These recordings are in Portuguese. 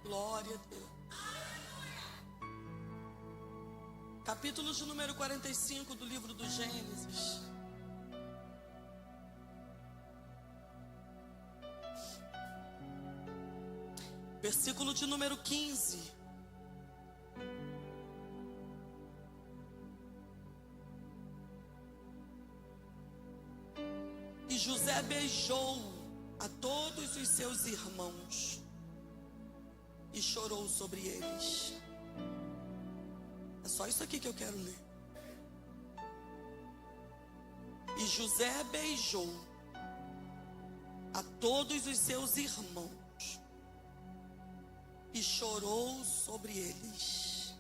Glória a Deus. Capítulo de número 45 do livro do Gênesis. Versículo de número 15. E José beijou a todos os seus irmãos e chorou sobre eles. É só isso aqui que eu quero ler. E José beijou a todos os seus irmãos e chorou sobre eles.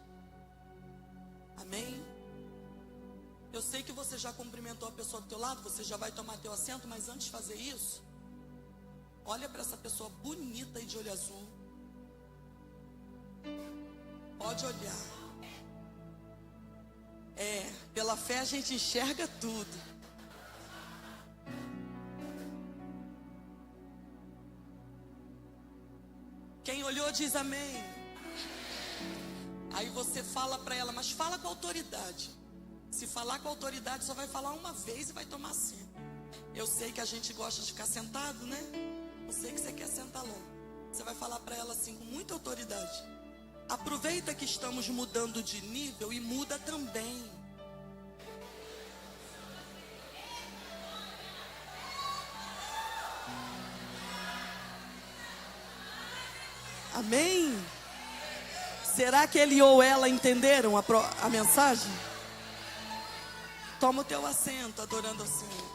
Amém? Eu sei que você já cumprimentou a pessoa do teu lado, você já vai tomar teu assento, mas antes de fazer isso, olha para essa pessoa bonita e de olho azul. Pode olhar. Pela fé a gente enxerga tudo. Quem olhou diz amém. Aí você fala para ela, mas fala com autoridade. Se falar com autoridade, só vai falar uma vez e vai tomar assento. Eu sei que a gente gosta de ficar sentado, né? Eu sei que você quer sentar logo. Você vai falar para ela assim, com muita autoridade. Aproveita que estamos mudando de nível e muda também. Amém? Será que ele ou ela entenderam a mensagem? Toma o teu assento, adorando ao Senhor.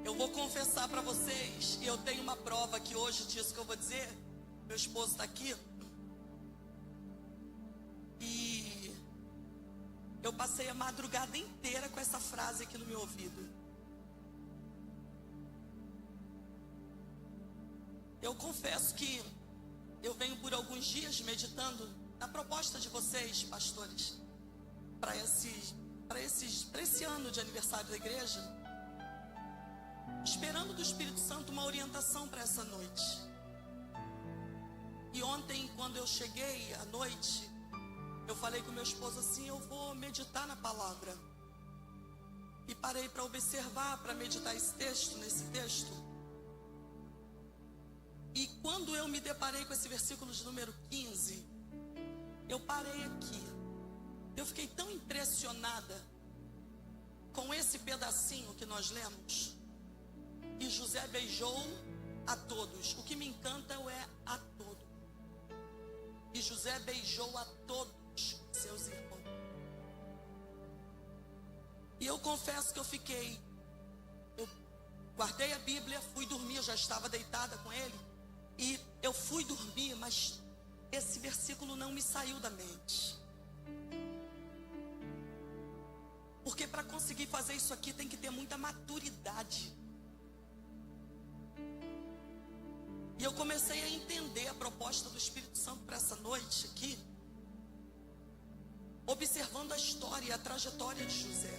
Eu vou confessar para vocês, e eu tenho uma prova aqui hoje disso que eu vou dizer. Meu esposo está aqui. E eu passei a madrugada inteira com essa frase aqui no meu ouvido. Eu confesso que eu venho por alguns dias meditando na proposta de vocês, pastores, para esse ano de aniversário da igreja, esperando do Espírito Santo uma orientação para essa noite. E ontem, quando eu cheguei à noite, eu falei com meu esposo assim, eu vou meditar na palavra. E parei para observar, para meditar nesse texto. E quando eu me deparei com esse versículo de número 15, eu parei aqui. Eu fiquei tão impressionada com esse pedacinho que nós lemos. E José beijou a todos. O que me encanta é a todos. E José beijou a todos seus irmãos. E eu confesso que eu guardei a Bíblia, fui dormir, eu já estava deitada com ele. E eu fui dormir, mas esse versículo não me saiu da mente. Porque para conseguir fazer isso aqui tem que ter muita maturidade. E eu comecei a entender a proposta do Espírito Santo para essa noite aqui, observando a história e a trajetória de José.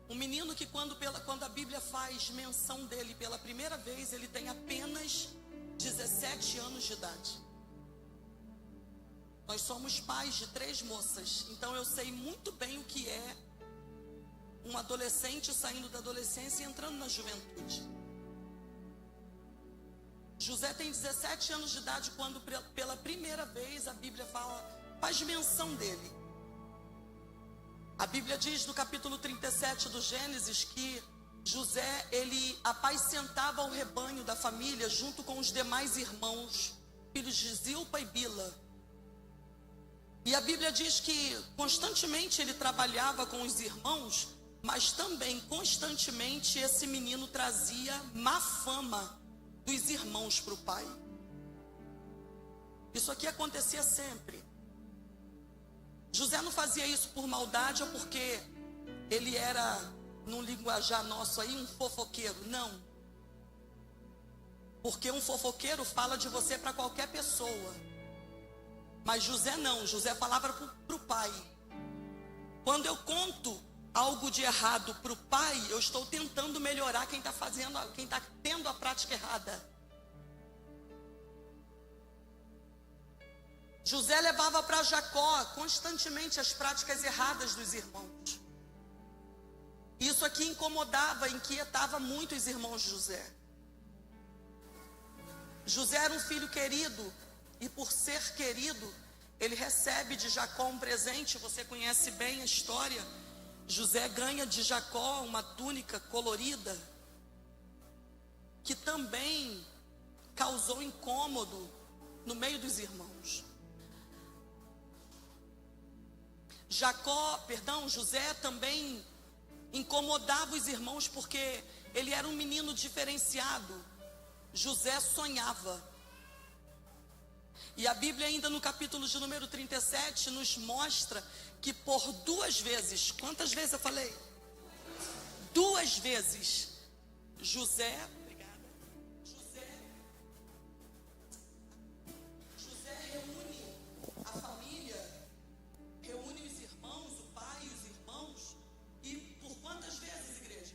Um menino que quando a Bíblia faz menção dele pela primeira vez, ele tem apenas 17 anos de idade. Nós somos pais de 3 moças, então eu sei muito bem o que é um adolescente saindo da adolescência e entrando na juventude. José tem 17 anos de idade quando pela primeira vez a Bíblia faz menção dele. A Bíblia diz no capítulo 37 do Gênesis que José, ele apacentava o rebanho da família junto com os demais irmãos, filhos de Zilpa e Bila. E a Bíblia diz que constantemente ele trabalhava com os irmãos, mas também constantemente esse menino trazia má fama dos irmãos para o pai. Isso aqui acontecia sempre. José não fazia isso por maldade ou porque ele era, num linguajar nosso aí, um fofoqueiro. Não. Porque um fofoqueiro fala de você para qualquer pessoa. Mas José não, José falava para o pai. Quando eu conto algo de errado para o pai, eu estou tentando melhorar quem está tendo a prática errada. José levava para Jacó constantemente as práticas erradas dos irmãos. Isso aqui incomodava, inquietava muito os irmãos de José. José era um filho querido, e por ser querido, ele recebe de Jacó um presente. Você conhece bem a história. José ganha de Jacó uma túnica colorida, que também causou incômodo no meio dos irmãos. José também incomodava os irmãos porque ele era um menino diferenciado. José sonhava. E a Bíblia ainda no capítulo de número 37 nos mostra que por 2 vezes, quantas vezes eu falei? 2 vezes, José reúne a família, reúne os irmãos, o pai e os irmãos, e por quantas vezes, igreja?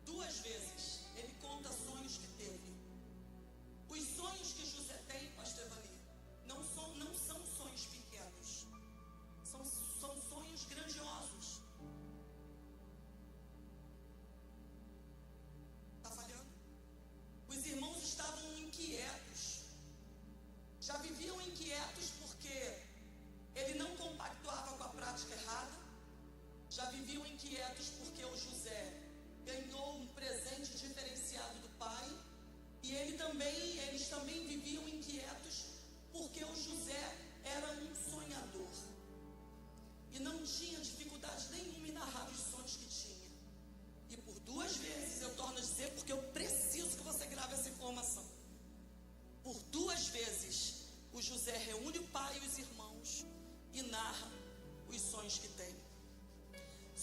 2 vezes, ele conta sonhos que teve. Os sonhos que José tem, pastor Evani, não são sonhos pequenos, são sonhos grandiosos. Está falhando? Os irmãos estavam inquietos, já viviam inquietos porque ele não compactuava com a prática errada, já viviam inquietos porque o José ganhou um presente diferenciado do pai, e eles também viviam inquietos porque o José era um sonhador e não tinha dificuldade nenhuma em narrar os sonhos que tinha. E por 2 vezes, eu torno a dizer, porque eu preciso que você grave essa informação. Por 2 vezes, o José reúne o pai e os irmãos e narra os sonhos que tem.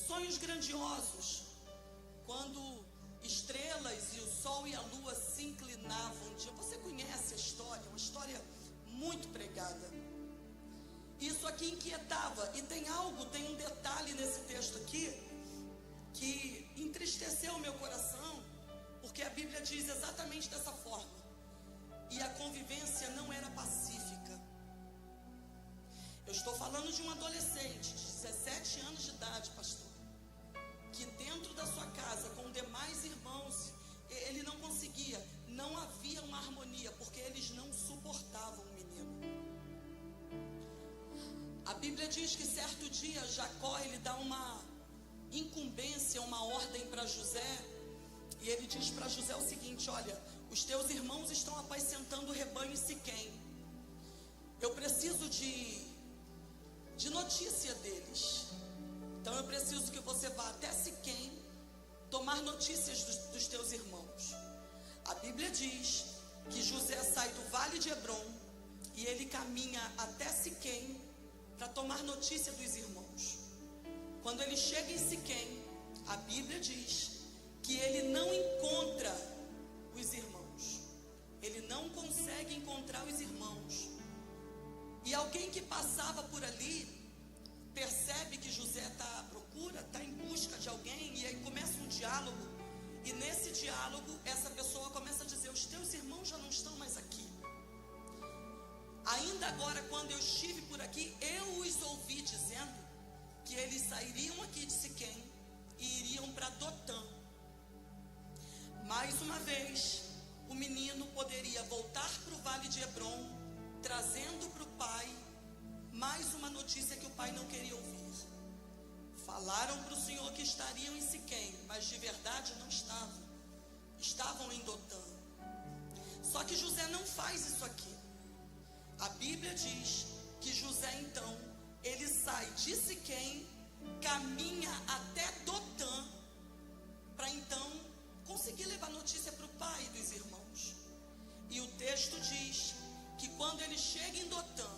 Sonhos grandiosos, quando estrelas e o sol e a lua se inclinavam um dia. Você conhece a história, uma história muito pregada. Isso aqui inquietava, e tem um detalhe nesse texto aqui que entristeceu o meu coração, porque a Bíblia diz exatamente dessa forma: e a convivência não era pacífica. Eu estou falando de um adolescente de 17 anos de idade, pastor, que dentro da sua casa, com demais irmãos, ele não conseguia, não havia uma harmonia, porque eles não suportavam o menino. A Bíblia diz que certo dia Jacó, ele dá uma incumbência, uma ordem para José, e ele diz para José o seguinte: olha, os teus irmãos estão apacentando o rebanho em Siquém, eu preciso de notícia deles. Então eu preciso que você vá até Siquém tomar notícias dos teus irmãos. A Bíblia diz que José sai do vale de Hebrom e ele caminha até Siquém para tomar notícia dos irmãos. Quando ele chega em Siquém, a Bíblia diz que ele não encontra os irmãos. Ele não consegue encontrar os irmãos. E alguém que passava por ali percebe que José está à procura, está em busca de alguém, e aí começa um diálogo, e nesse diálogo essa pessoa começa a dizer: os teus irmãos já não estão mais aqui. Ainda agora, quando eu estive por aqui, eu os ouvi dizendo que eles sairiam aqui de Siquém e iriam para Dotã. Mais uma vez, o menino poderia voltar para o vale de Hebrom, trazendo para o pai mais uma notícia que o pai não queria ouvir. Falaram para o Senhor que estariam em Siquém, mas de verdade não estavam. Estavam em Dotã. Só que José não faz isso aqui. A Bíblia diz que José então, ele sai de Siquém, caminha até Dotã, para então conseguir levar notícia para o pai e dos irmãos. E o texto diz que quando ele chega em Dotã,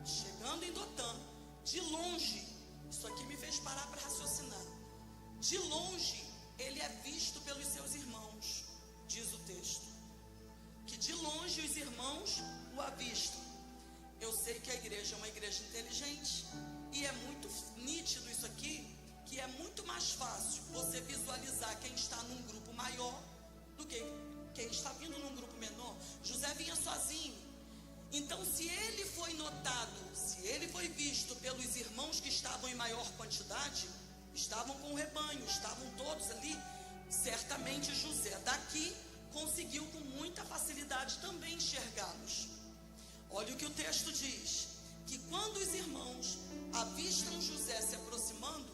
chegando em Dotã, de longe, isso aqui me fez parar para raciocinar. De longe, ele é visto pelos seus irmãos. Diz José vinha sozinho. Então, se ele foi notado, se ele foi visto pelos irmãos que estavam em maior quantidade, estavam com o rebanho, estavam todos ali, certamente José daqui conseguiu com muita facilidade também enxergá-los. Olha o que o texto diz, que quando os irmãos avistam José se aproximando,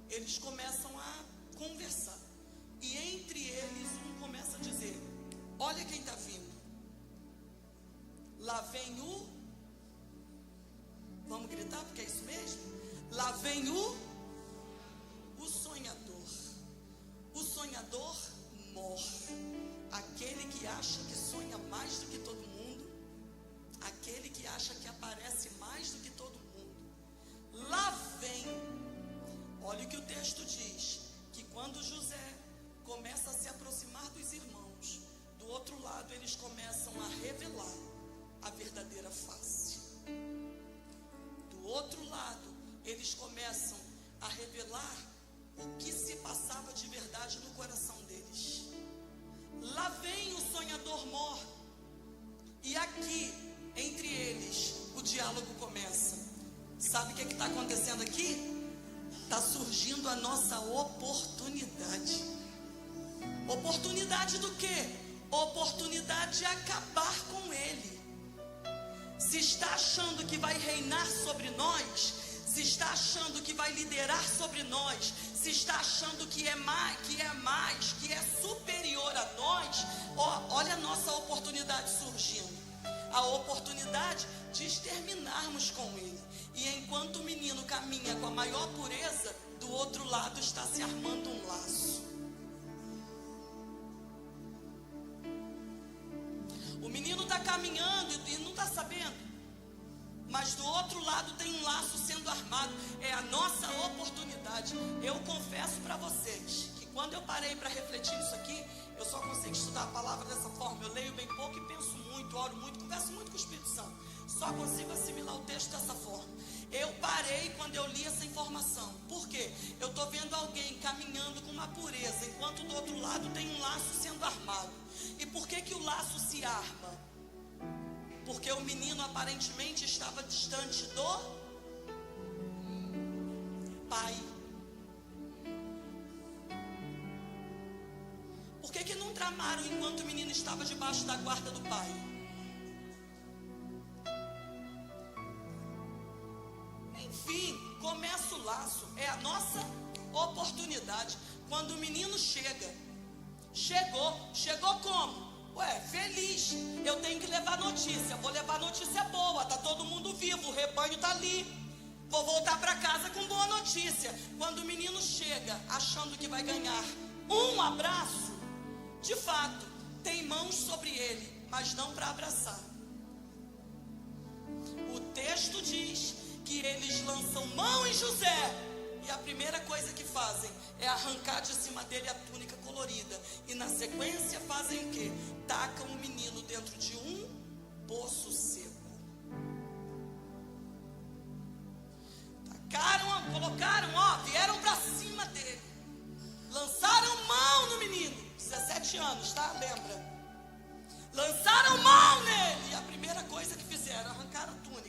eles começam a conversar. E entre eles um começa a dizer: olha quem está vindo. Lá vem o... Vamos gritar porque é isso mesmo? Lá vem o sonhador. O sonhador mor. Aquele que acha que sonha mais do que todo mundo. Aquele que acha que aparece mais do que todo mundo. Lá vem. Olha o que o texto diz, que quando José começa a se aproximar dos irmãos, do outro lado eles começam a revelar a verdadeira face. Do outro lado, eles começam a revelar o que se passava de verdade no coração deles. Lá vem o sonhador mor. E aqui, entre eles, o diálogo começa. Sabe o que está acontecendo aqui? Está surgindo a nossa oportunidade. Oportunidade do quê? Oportunidade de acabar com ele. Se está achando que vai reinar sobre nós, se está achando que vai liderar sobre nós, se está achando que é mais, que é superior a nós, olha a nossa oportunidade surgindo. A oportunidade de exterminarmos com ele. E enquanto o menino caminha com a maior pureza, do outro lado está se armando um laço. O menino está caminhando e não está sabendo, mas do outro lado tem um laço sendo armado. É a nossa oportunidade. Eu confesso para vocês que quando eu parei para refletir nisso aqui, eu só consigo estudar a palavra dessa forma. Eu leio bem pouco e penso muito, oro muito, converso muito com o Espírito Santo. Só consigo assimilar o texto dessa forma. Eu parei quando eu li essa informação. Por quê? Eu estou vendo alguém caminhando com uma pureza, enquanto do outro lado tem um laço sendo armado. E por que que o laço se arma? Porque o menino aparentemente estava distante do pai. Por que que não tramaram enquanto o menino estava debaixo da guarda do pai? Enfim, começa o laço. É a nossa oportunidade. Quando o menino chegou como? Ué, feliz. Eu tenho que levar notícia. Vou levar notícia boa. Tá todo mundo vivo, o rebanho tá ali. Vou voltar para casa com boa notícia. Quando o menino chega achando que vai ganhar um abraço, de fato, tem mãos sobre ele, mas não para abraçar. O texto diz que eles lançam mão em José, e a primeira coisa que fazem é arrancar de cima dele a túnica colorida, e na sequência fazem o quê? Tacam o menino dentro de um poço seco. Tacaram, colocaram, vieram para cima dele, lançaram mão no menino, 17 anos, tá? Lembra? Lançaram mão nele, e a primeira coisa que fizeram, arrancaram a túnica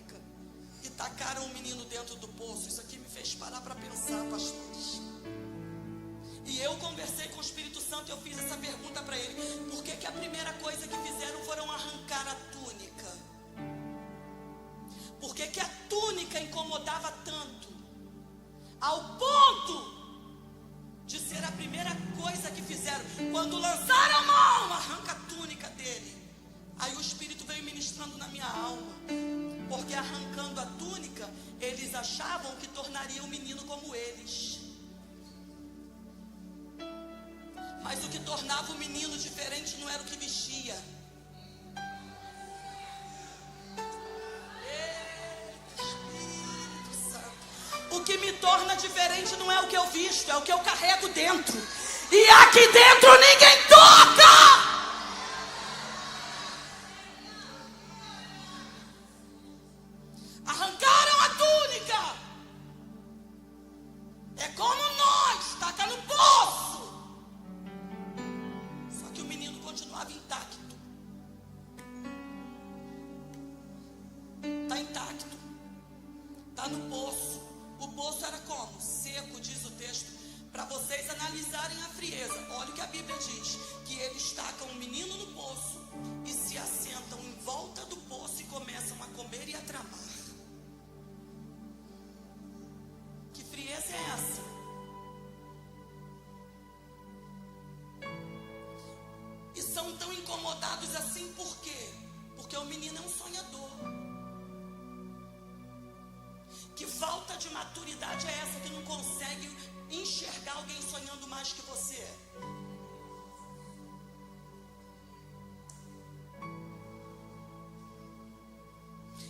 e tacaram o menino dentro do poço. Isso aqui me fez parar para pensar, pastores. E eu conversei com o Espírito Santo e eu fiz essa pergunta para ele: por que que a primeira coisa que fizeram foram arrancar a túnica? Por que que a túnica incomodava tanto, ao ponto de ser a primeira coisa que fizeram? Quando lançaram a mão, arranca a túnica dele. Aí o Espírito veio ministrando na minha alma, porque arrancando a túnica, eles achavam que tornaria o menino como eles. Mas o que tornava o menino diferente não era o que vestia. Espírito Santo. O que me torna diferente não é o que eu visto, é o que eu carrego dentro. E aqui dentro ninguém toca! Arrancaram a túnica. É como nós, taca no poço. Só que o menino continuava intacto. intacto. Está no poço. O poço era como? Seco, diz o texto. Para vocês analisarem a frieza. Olha o que a Bíblia diz. Que eles tacam um menino no poço e se assentam em volta do poço e começam a comer e a tramar. Que frieza é essa? E são tão incomodados assim por quê? Porque o menino é um sonhador. Que falta de maturidade é essa que não consegue enxergar alguém sonhando mais que você?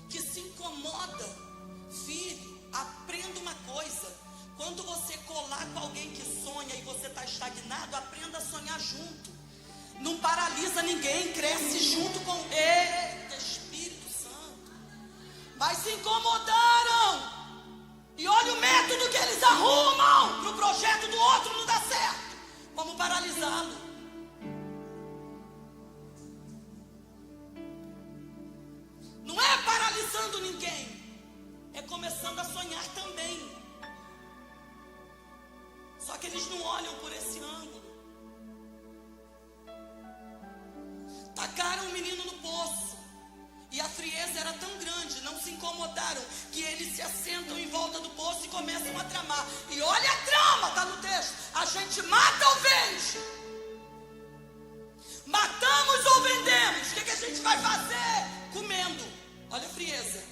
Que se incomoda. Filho, aprenda uma coisa. Quando você colar com alguém que sonha e você está estagnado, aprenda a sonhar junto. Não paralisa ninguém, cresce junto com... Eita, Espírito Santo. Mas se incomodaram. E olha o método que eles arrumam para o projeto do outro não dar certo. Vamos paralisá-lo. Não é paralisando ninguém, é começando a sonhar também. Só que eles não olham por esse ângulo. Tacaram o menino no poço. E a frieza era tão grande, não se incomodaram, que eles se assentam em volta do poço e começam a tramar. E olha a trama, está no texto. A gente mata ou vende? Matamos ou vendemos? O que a gente vai fazer? Comendo. Olha a frieza.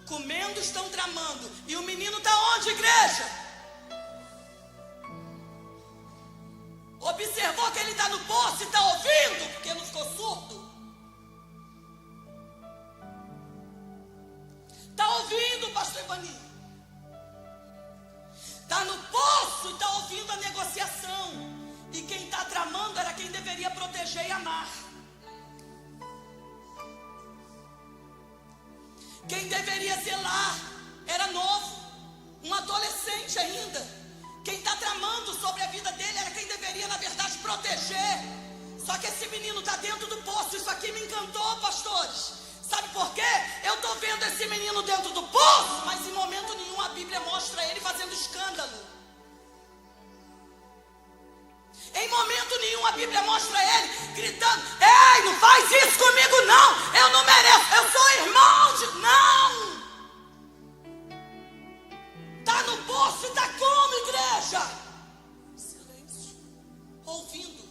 Comendo, estão tramando. E o menino está onde, igreja? Observou que ele está no poço e está ouvindo? Porque não ficou surdo? Está ouvindo, pastor Ivani? Está no poço e está ouvindo a negociação. E quem está tramando era quem deveria proteger e amar. Quem deveria zelar era novo, um adolescente ainda. Quem está tramando sobre a vida dele era quem deveria, na verdade, proteger. Só que esse menino está dentro do poço. Isso aqui me encantou, pastores. Sabe por quê? Eu estou vendo esse menino dentro do poço, mas em momento nenhum a Bíblia mostra ele fazendo escândalo. Em momento nenhum a Bíblia mostra ele gritando: ei, não faz isso comigo não, eu não mereço, eu sou irmão de... Não! Está no poço e está como, igreja? Silêncio. Ouvindo.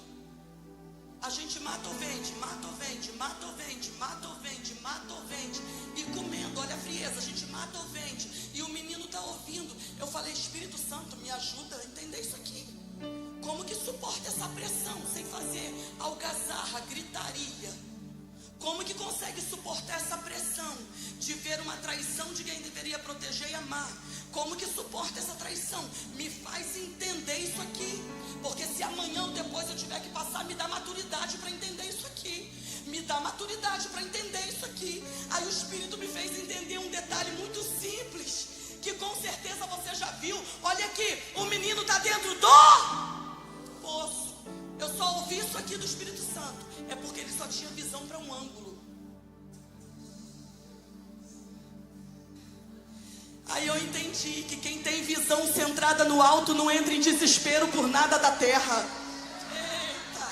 A gente mata ou vende, mata ou vende, mata ou vende, mata ou vende, mata ou vende. E comendo, olha a frieza, a gente mata ou vende. E o menino está ouvindo. Eu falei: Espírito Santo, me ajuda a entender isso aqui. Como que suporta essa pressão sem fazer algazarra, gritaria? Como que consegue suportar essa pressão de ver uma traição de quem deveria proteger e amar? Como que suporta essa traição? Me faz entender isso aqui. Porque se amanhã ou depois eu tiver que passar, me dá maturidade para entender isso aqui. Me dá maturidade para entender isso aqui. Aí o Espírito me fez entender um detalhe muito simples, que com certeza você já viu. Olha aqui, o menino está dentro do poço. Eu só ouvi isso aqui do Espírito Santo. É porque ele só tinha visão para um ângulo. Aí eu entendi que quem tem visão centrada no alto não entra em desespero por nada da terra. Eita.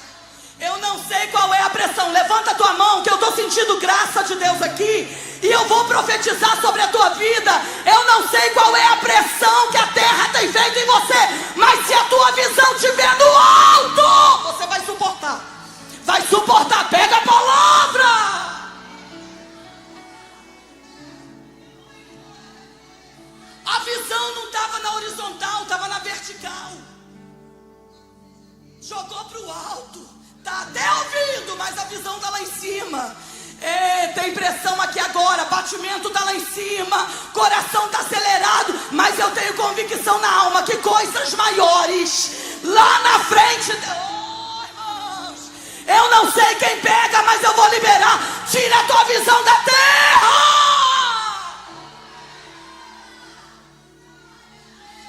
Eu não sei qual é a pressão. Levanta a tua mão que eu estou sentindo graça de Deus aqui. E eu vou profetizar sobre a tua vida. Eu não sei qual é a pressão que a terra tem feito em você. Mas se a tua visão estiver no alto, você vai suportar. Vai suportar. Pega a palavra. A visão não estava na horizontal, estava na vertical. Jogou para o alto. Está até ouvindo, mas a visão está lá em cima. Tem pressão aqui agora, batimento está lá em cima, coração está acelerado, mas eu tenho convicção na alma que coisas maiores lá na frente. Oh, irmãos, eu não sei quem pega, mas eu vou liberar. Tira a tua visão da terra.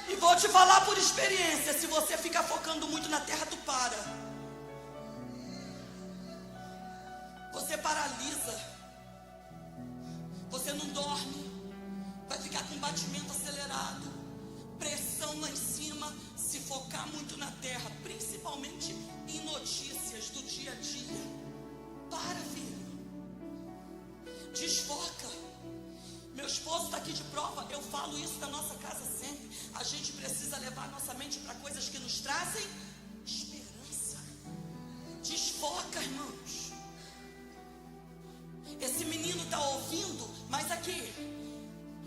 E vou te falar por experiência: se você ficar focando muito na terra, tu para. Você paralisa. Você não dorme. um batimento acelerado, pressão lá em cima, se focar muito na terra, principalmente em notícias do dia a dia. Para, filho. Desfoca. Meu esposo está aqui de prova. Eu falo isso na nossa casa sempre. A gente precisa levar a nossa mente para coisas que nos trazem esperança. Desfoca, irmãos. Esse menino está ouvindo, mas aqui,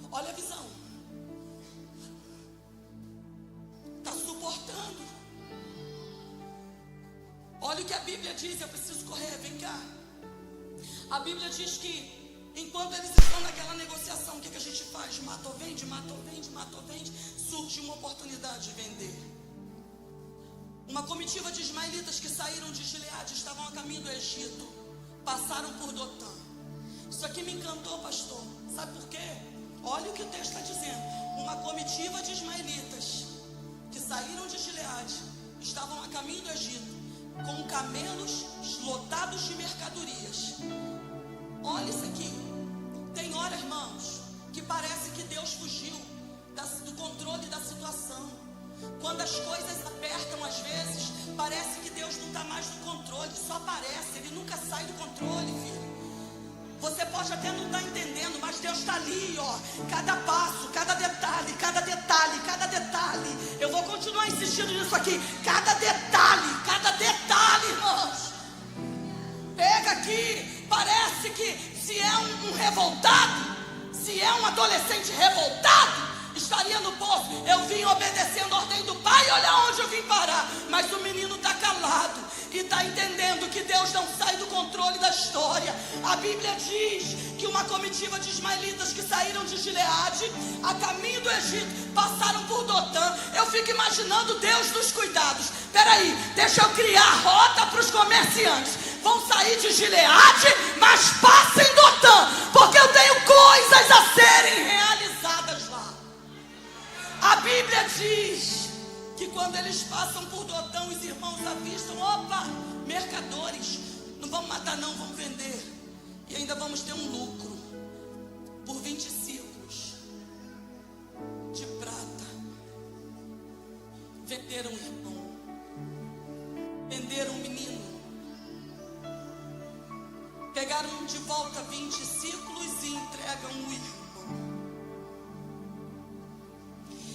olha a visão. Está suportando. Olha o que a Bíblia diz. Eu preciso correr, vem cá. A Bíblia diz que enquanto eles estão naquela negociação, o que a gente faz? Mata ou vende, mata ou vende, mata ou vende. Surge uma oportunidade de vender. Uma comitiva de ismaelitas que saíram de Gileade, estavam a caminho do Egito, passaram por Dotã. Isso aqui me encantou, pastor. Sabe por quê? Olha o que o texto está dizendo. Uma comitiva de ismaelitas que saíram de Gileade, estavam a caminho do Egito, com camelos lotados de mercadorias. Olha isso aqui. Tem hora, irmãos, que parece que Deus fugiu do controle da situação. Quando as coisas apertam, às vezes, parece que Deus não está mais no controle. Só parece, Ele nunca sai do controle, filho. Você pode até não estar entendendo, mas Deus está ali, ó. Cada passo, cada detalhe, cada detalhe, cada detalhe. Eu vou continuar insistindo nisso aqui. Cada detalhe, irmãos. Pega aqui. Parece que se é um revoltado, se é um adolescente revoltado, estaria no poço. Eu vim obedecendo a ordem do pai, olha onde eu vim parar. Mas o menino está calado e está entendendo que Deus não sai do controle da história. A Bíblia diz que uma comitiva de ismaelitas que saíram de Gileade, a caminho do Egito, passaram por Dotã. Eu fico imaginando Deus dos cuidados. Peraí, deixa eu criar rota para os comerciantes. Vão sair de Gileade, mas passem Dotã, porque eu tenho coisas a serem realizadas lá. A Bíblia diz que quando eles passam por Dotã, os irmãos avistam, opa, mercadores, não vamos matar não, vamos vender. E ainda vamos ter um lucro por 20 ciclos de prata. Venderam o irmão, venderam o menino. Pegaram de volta 20 ciclos e entregam o irmão.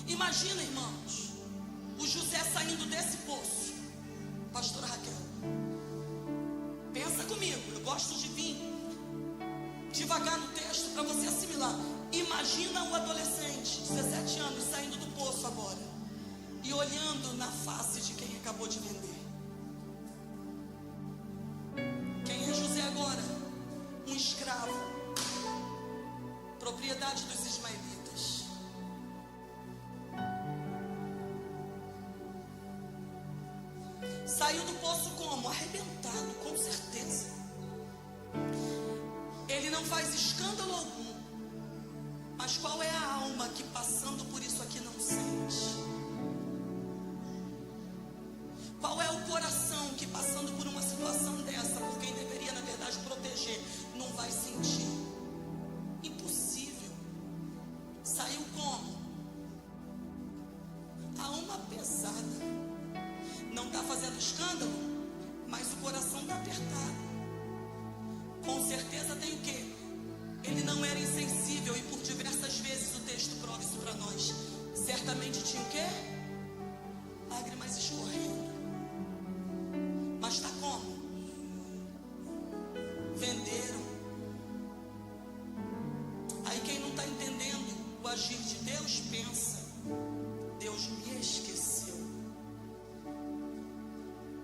Imagina, irmãos, o José saindo desse poço. Pastora Raquel, pensa comigo, eu gosto de vir devagar no texto para você assimilar. Imagina o adolescente, 17 anos, saindo do poço agora e olhando na face de quem acabou de vender. Quem é José agora? Um escravo, propriedade dos ismaelitas. Saiu do poço como? Arrebentado, com certeza. Ele não faz escândalo algum. Mas qual é a alma que passando por isso aqui não sente? Qual é o coração que passando por uma situação dessa, por quem deveria na verdade proteger, não vai sentir? Impossível. Saiu como? A alma pesada. Não está fazendo escândalo, mas o coração está apertado. Com certeza tem o quê? Ele não era insensível e por diversas vezes o texto prova isso para nós. Certamente tinha o quê? Lágrimas escorrendo. Mas está como? Venderam. Aí quem não está entendendo o agir de Deus pensa: Deus me esqueceu.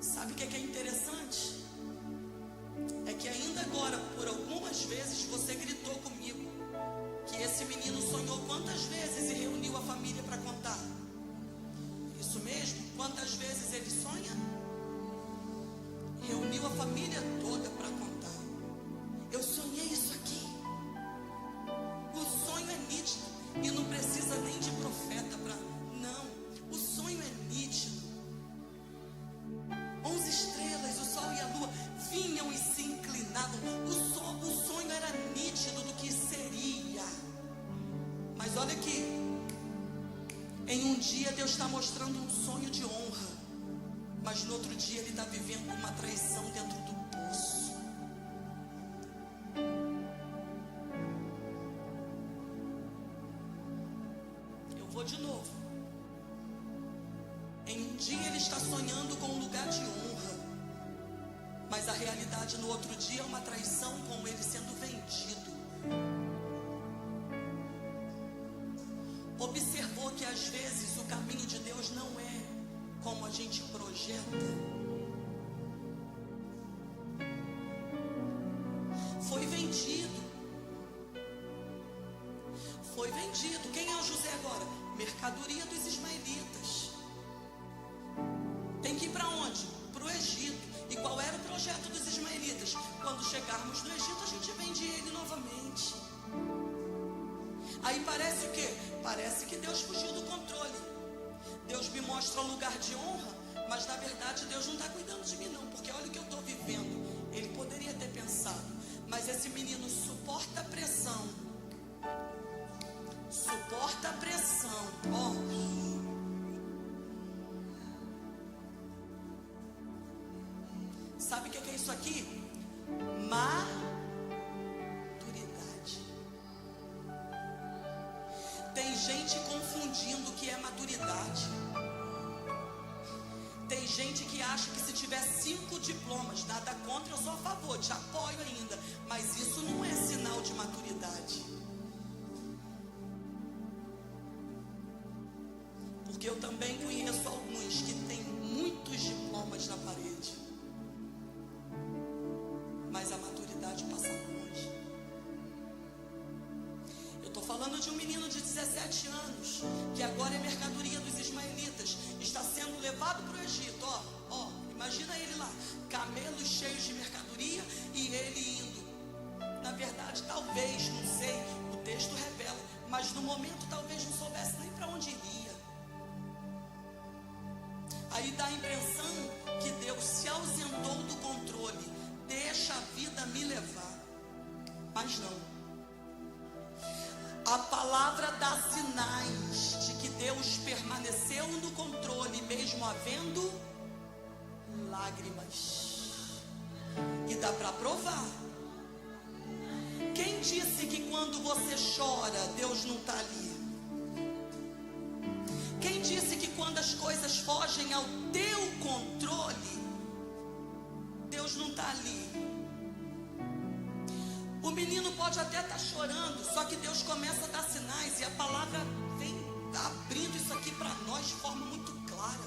Sabe o que é interessante? É que ainda agora, por algumas vezes, você gritou comigo que esse menino sonhou quantas vezes e reuniu a família para contar. Isso mesmo? Quantas vezes ele sonha? Reuniu a família toda para contar. Eu sonhei isso aqui. O sonho é nítido e não precisa nem de profeta para... Não, o sonho é nítido. 11 estrelas, o sol e a lua vinham e se inclinavam. O sonho era nítido do que seria. Mas olha aqui, dia Deus está mostrando um sonho de honra, mas no outro dia ele está vivendo uma traição dentro do poço. Eu vou de novo. Em um dia ele está sonhando com um lugar de honra, mas a realidade no outro dia é uma traição, com ele sendo vendido. Observou que às vezes o caminho de Deus não é como a gente projeta. Foi vendido. Foi vendido. Quem é o José agora? Mercadoria dos ismaelitas. Tem que ir para onde? Para o Egito. E qual era o projeto dos ismaelitas? Quando chegarmos no Egito, a gente vende ele novamente. Aí parece o quê? Parece que Deus fugiu do controle. Deus me mostra um lugar de honra, mas na verdade Deus não está cuidando de mim não, porque olha o que eu estou vivendo. Ele poderia ter pensado, mas esse menino suporta a pressão. Suporta a pressão. Ó. Sabe o que é isso aqui? Tem gente confundindo o que é maturidade. Tem gente que acha que se tiver 5 diplomas, nada contra, eu sou a favor, te apoio ainda, mas isso não é sinal de maturidade. Porque eu também conheço alguns que têm muitos diplomas na parede, mas a maturidade passa longe. Estou falando de um menino de 17 anos, que agora é mercadoria dos ismaelitas, está sendo levado para o Egito. Ó, imagina ele lá, camelos cheios de mercadoria e ele indo. Na verdade, talvez, não sei, o texto revela, mas no momento talvez não soubesse nem para onde iria. Aí dá a impressão que Deus se ausentou do controle, deixa a vida me levar, mas não. A palavra dá sinais de que Deus permaneceu no controle, mesmo havendo lágrimas. E dá para provar. Quem disse que quando você chora, Deus não está ali? Quem disse que quando as coisas fogem ao teu controle, Deus não está ali? O menino pode até estar chorando, só que Deus começa a dar sinais, e a palavra vem abrindo isso aqui para nós de forma muito clara.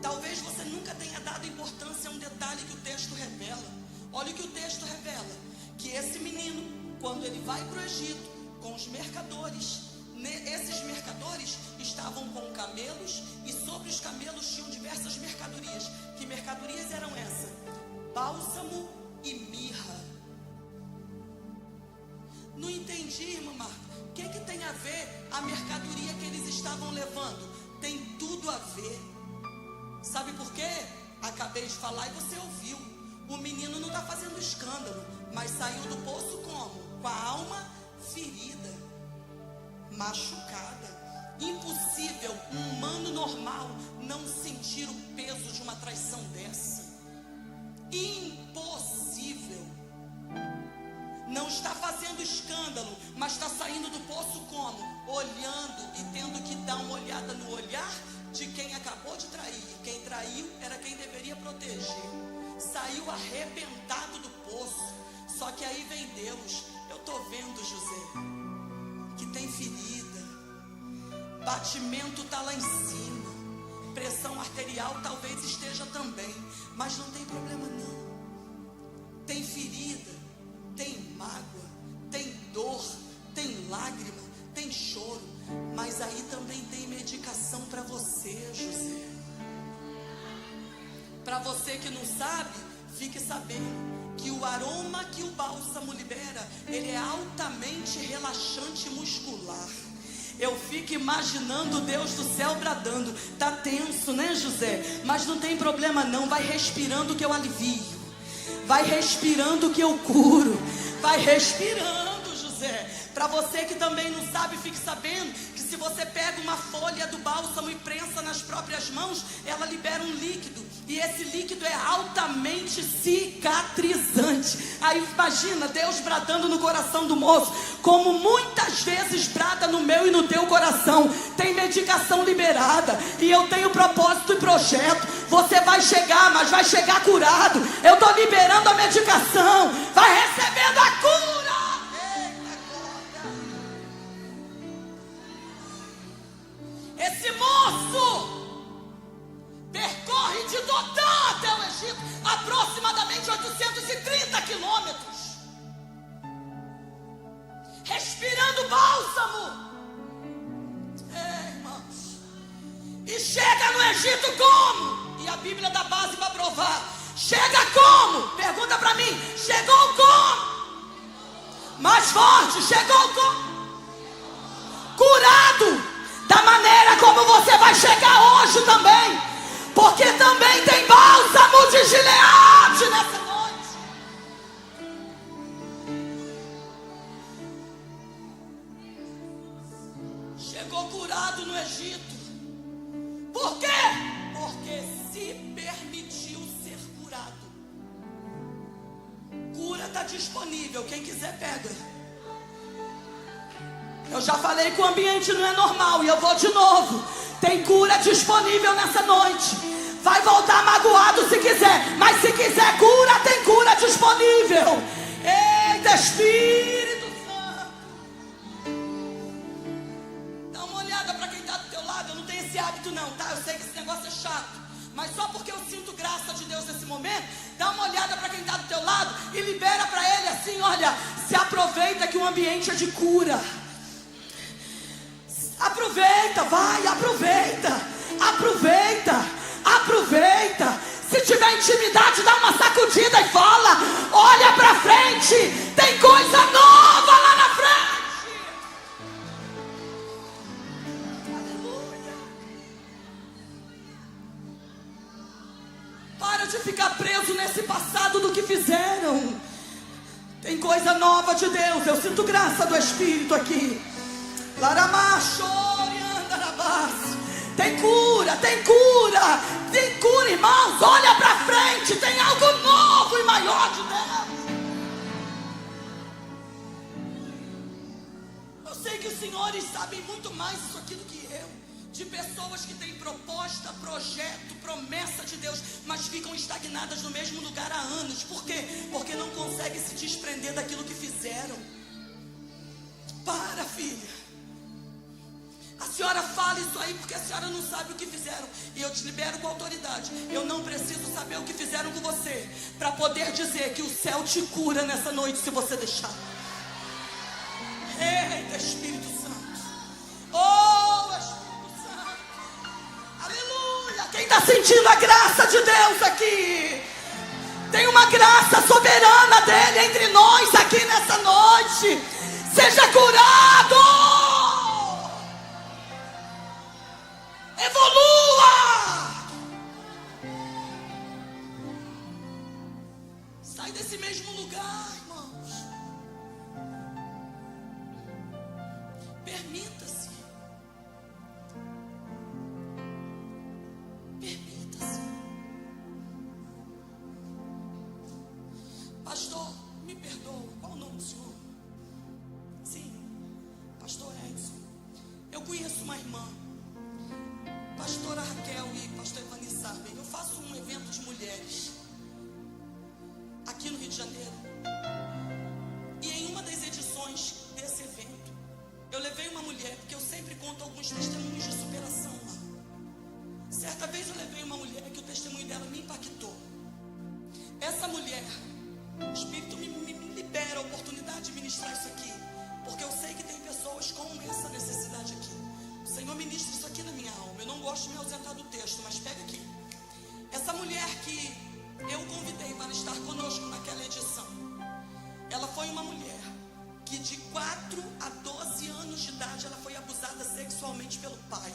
Talvez você nunca tenha dado importância a um detalhe que o texto revela. Olha o que o texto revela, que esse menino, quando ele vai para o Egito com os mercadores, esses mercadores estavam com camelos, e sobre os camelos tinham diversas mercadorias. Que mercadorias eram essas? Bálsamo e mirra. Não entendi, irmã Marta. O que tem a ver a mercadoria que eles estavam levando? Tem tudo a ver. Sabe por quê? Acabei de falar e você ouviu. O menino não está fazendo escândalo, mas saiu do poço como? Com a alma ferida, machucada. Impossível um humano normal não sentir o peso de uma traição dessa. Impossível. Não está fazendo escândalo, mas está saindo do poço como? Olhando e tendo que dar uma olhada no olhar de quem acabou de trair. Quem traiu era quem deveria proteger. Saiu arrebentado do poço. Só que aí vem Deus. Eu estou vendo, José, que tem ferida. Batimento está lá em cima. Pressão arterial talvez esteja também. Mas não tem problema não. Tem ferida. Tem mágoa, tem dor, tem lágrima, tem choro, mas aí também tem medicação para você, José. Para você que não sabe, fique sabendo que o aroma que o bálsamo libera, ele é altamente relaxante muscular. Eu fico imaginando Deus do céu bradando. Tá tenso, né, José? Mas não tem problema não, vai respirando que eu alivio. Vai respirando que eu curo. Vai respirando, José. Para você que também não sabe, fique sabendo que se você pega uma folha do bálsamo e prensa nas próprias mãos, ela libera um líquido. E esse líquido é altamente cicatrizante. Aí imagina Deus bradando no coração do moço, como muitas vezes brada no meu e no teu coração. Tem medicação liberada, e eu tenho propósito e projeto. Você vai chegar, mas vai chegar curado. Eu estou liberando a medicação, vai recebendo a cura. Esse moço percorre de Dotã até o Egito, aproximadamente 830 quilômetros, respirando bálsamo. Irmãos, e chega no Egito como? E a Bíblia dá base para provar. Chega como? Pergunta para mim. Chegou como? Mais forte. Chegou como? Curado. Da maneira como você vai chegar hoje também. Porque também tem bálsamo de Gileade nessa noite. Chegou curado no Egito. Por quê? Porque se permitiu ser curado. Cura está disponível. Quem quiser pega. Eu já falei que o ambiente não é normal, e eu vou de novo. Tem cura disponível nessa noite. Vai voltar magoado se quiser, mas se quiser cura, tem cura disponível. Eita, Espírito Santo. Dá uma olhada para quem está do teu lado. Eu não tenho esse hábito não, tá? Eu sei que esse negócio é chato, mas só porque eu sinto graça de Deus nesse momento, dá uma olhada para quem está do teu lado e libera para ele assim: olha, se aproveita que o ambiente é de cura. Aproveita, vai, aproveita. Se tiver intimidade, dá uma sacudida e fala: olha pra frente, tem coisa nova lá na frente. Aleluia. Para de ficar preso nesse passado do que fizeram. Tem coisa nova de Deus. Eu sinto graça do Espírito aqui. Tem cura, irmãos. Olha pra frente, tem algo novo e maior de Deus. Eu sei que os senhores sabem muito mais isso aqui do que eu, de pessoas que têm proposta, projeto, promessa de Deus, mas ficam estagnadas no mesmo lugar há anos. Por quê? Porque não conseguem se desprender daquilo que fizeram. Para, filha. A senhora fala isso aí porque a senhora não sabe o que fizeram. E eu te libero com autoridade. Eu não preciso saber o que fizeram com você para poder dizer que o céu te cura nessa noite, se você deixar. Eita, Espírito Santo. Oh, Espírito Santo. Aleluia. Quem está sentindo a graça de Deus aqui? Tem uma graça soberana dele entre nós aqui nessa noite. Seja curado. Evolua! Sai desse mesmo lugar, irmãos. Permita-se. Pastor, me perdoa. Qual o nome do senhor? Sim, pastor Edson. Eu conheço uma irmã, pastora Raquel e pastor Ivani sabem. Eu faço um evento de mulheres aqui no Rio de Janeiro. E em uma das edições desse evento, eu levei uma mulher, porque eu sempre conto alguns testemunhos de superação lá. Certa vez eu levei uma mulher que o testemunho dela me impactou. Essa mulher, o Espírito me libera a oportunidade de ministrar isso aqui, porque eu sei que tem pessoas com essa necessidade aqui. O Senhor ministra isso aqui na minha alma. Eu não gosto de me ausentar do texto, mas pega aqui. Essa mulher que eu convidei para estar conosco naquela edição, ela foi uma mulher que de 4 a 12 anos de idade ela foi abusada sexualmente pelo pai.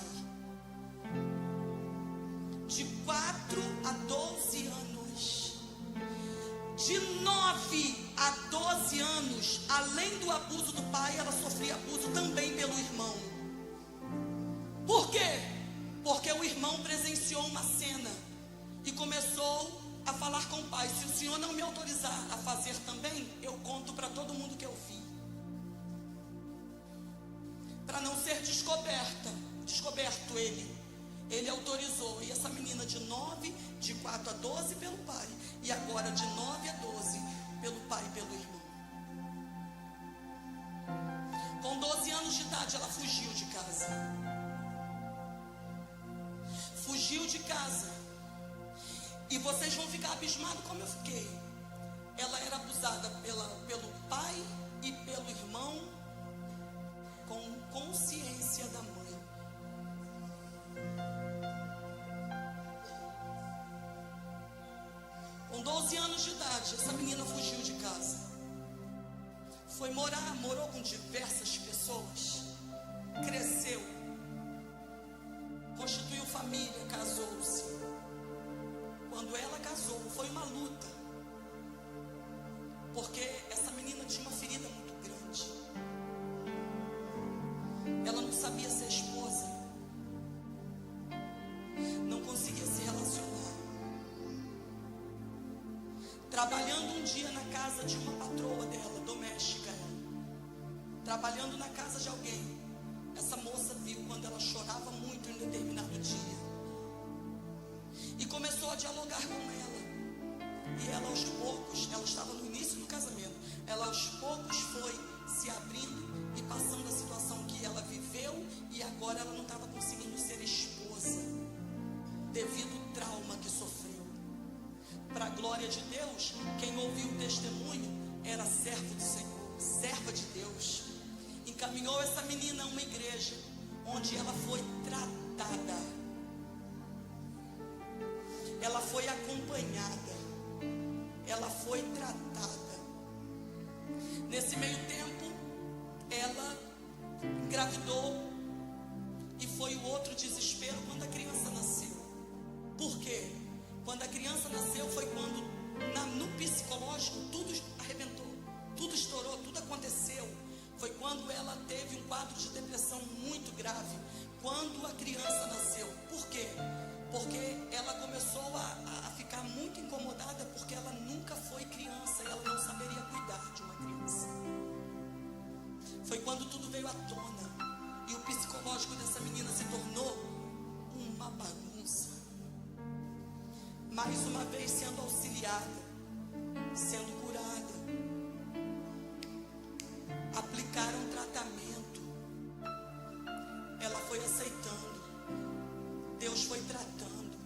De 4 a 12 anos. De 9 a 12 anos, além do abuso do pai, ela sofria abuso também pelo irmão. Por quê? Porque o irmão presenciou uma cena e começou a falar com o pai: se o senhor não me autorizar a fazer também, eu conto para todo mundo que eu vi, para não ser descoberto ele autorizou, e essa menina de 4 a 12 pelo pai, e agora de 9 a 12 pelo pai e pelo irmão. Com 12 anos de idade ela fugiu de casa. E vocês vão ficar abismados como eu fiquei. Ela era abusada pelo pai e pelo irmão, com consciência da mãe. Com 12 anos de idade, essa menina fugiu de casa. Morou com diversas pessoas. Cresceu. Constituiu família, casou-se. Quando ela casou, foi uma luta. Porque essa menina tinha uma ferida muito grande. Ela não sabia ser esposa. Não conseguia se relacionar. Trabalhando um dia na casa de uma patroa dela, doméstica. Trabalhando na casa de alguém. Essa moça viu quando ela chorava muito em determinado dia. E começou a dialogar com ela. E ela aos poucos, ela estava no início do casamento, ela aos poucos foi se abrindo e passando a situação que ela viveu, e agora ela não estava conseguindo ser esposa, devido ao trauma que sofreu. Para a glória de Deus, quem ouviu o testemunho era servo do Senhor, serva de Deus. Encaminhou essa menina a uma igreja, onde ela foi tratada. Ela foi acompanhada, ela foi tratada. Nesse meio tempo, ela engravidou, e foi o outro desespero quando a criança nasceu. Por quê? Quando a criança nasceu foi quando no psicológico tudo arrebentou, tudo estourou, tudo aconteceu. Foi quando ela teve um quadro de depressão muito grave, quando a criança nasceu. Por quê? Porque ela começou a ficar muito incomodada, porque ela nunca foi criança e ela não saberia cuidar de uma criança. Foi quando tudo veio à tona e o psicológico dessa menina se tornou uma bagunça. Mais uma vez sendo auxiliada, sendo curada. Aplicaram tratamento. Ela foi aceitando. Deus foi tratando,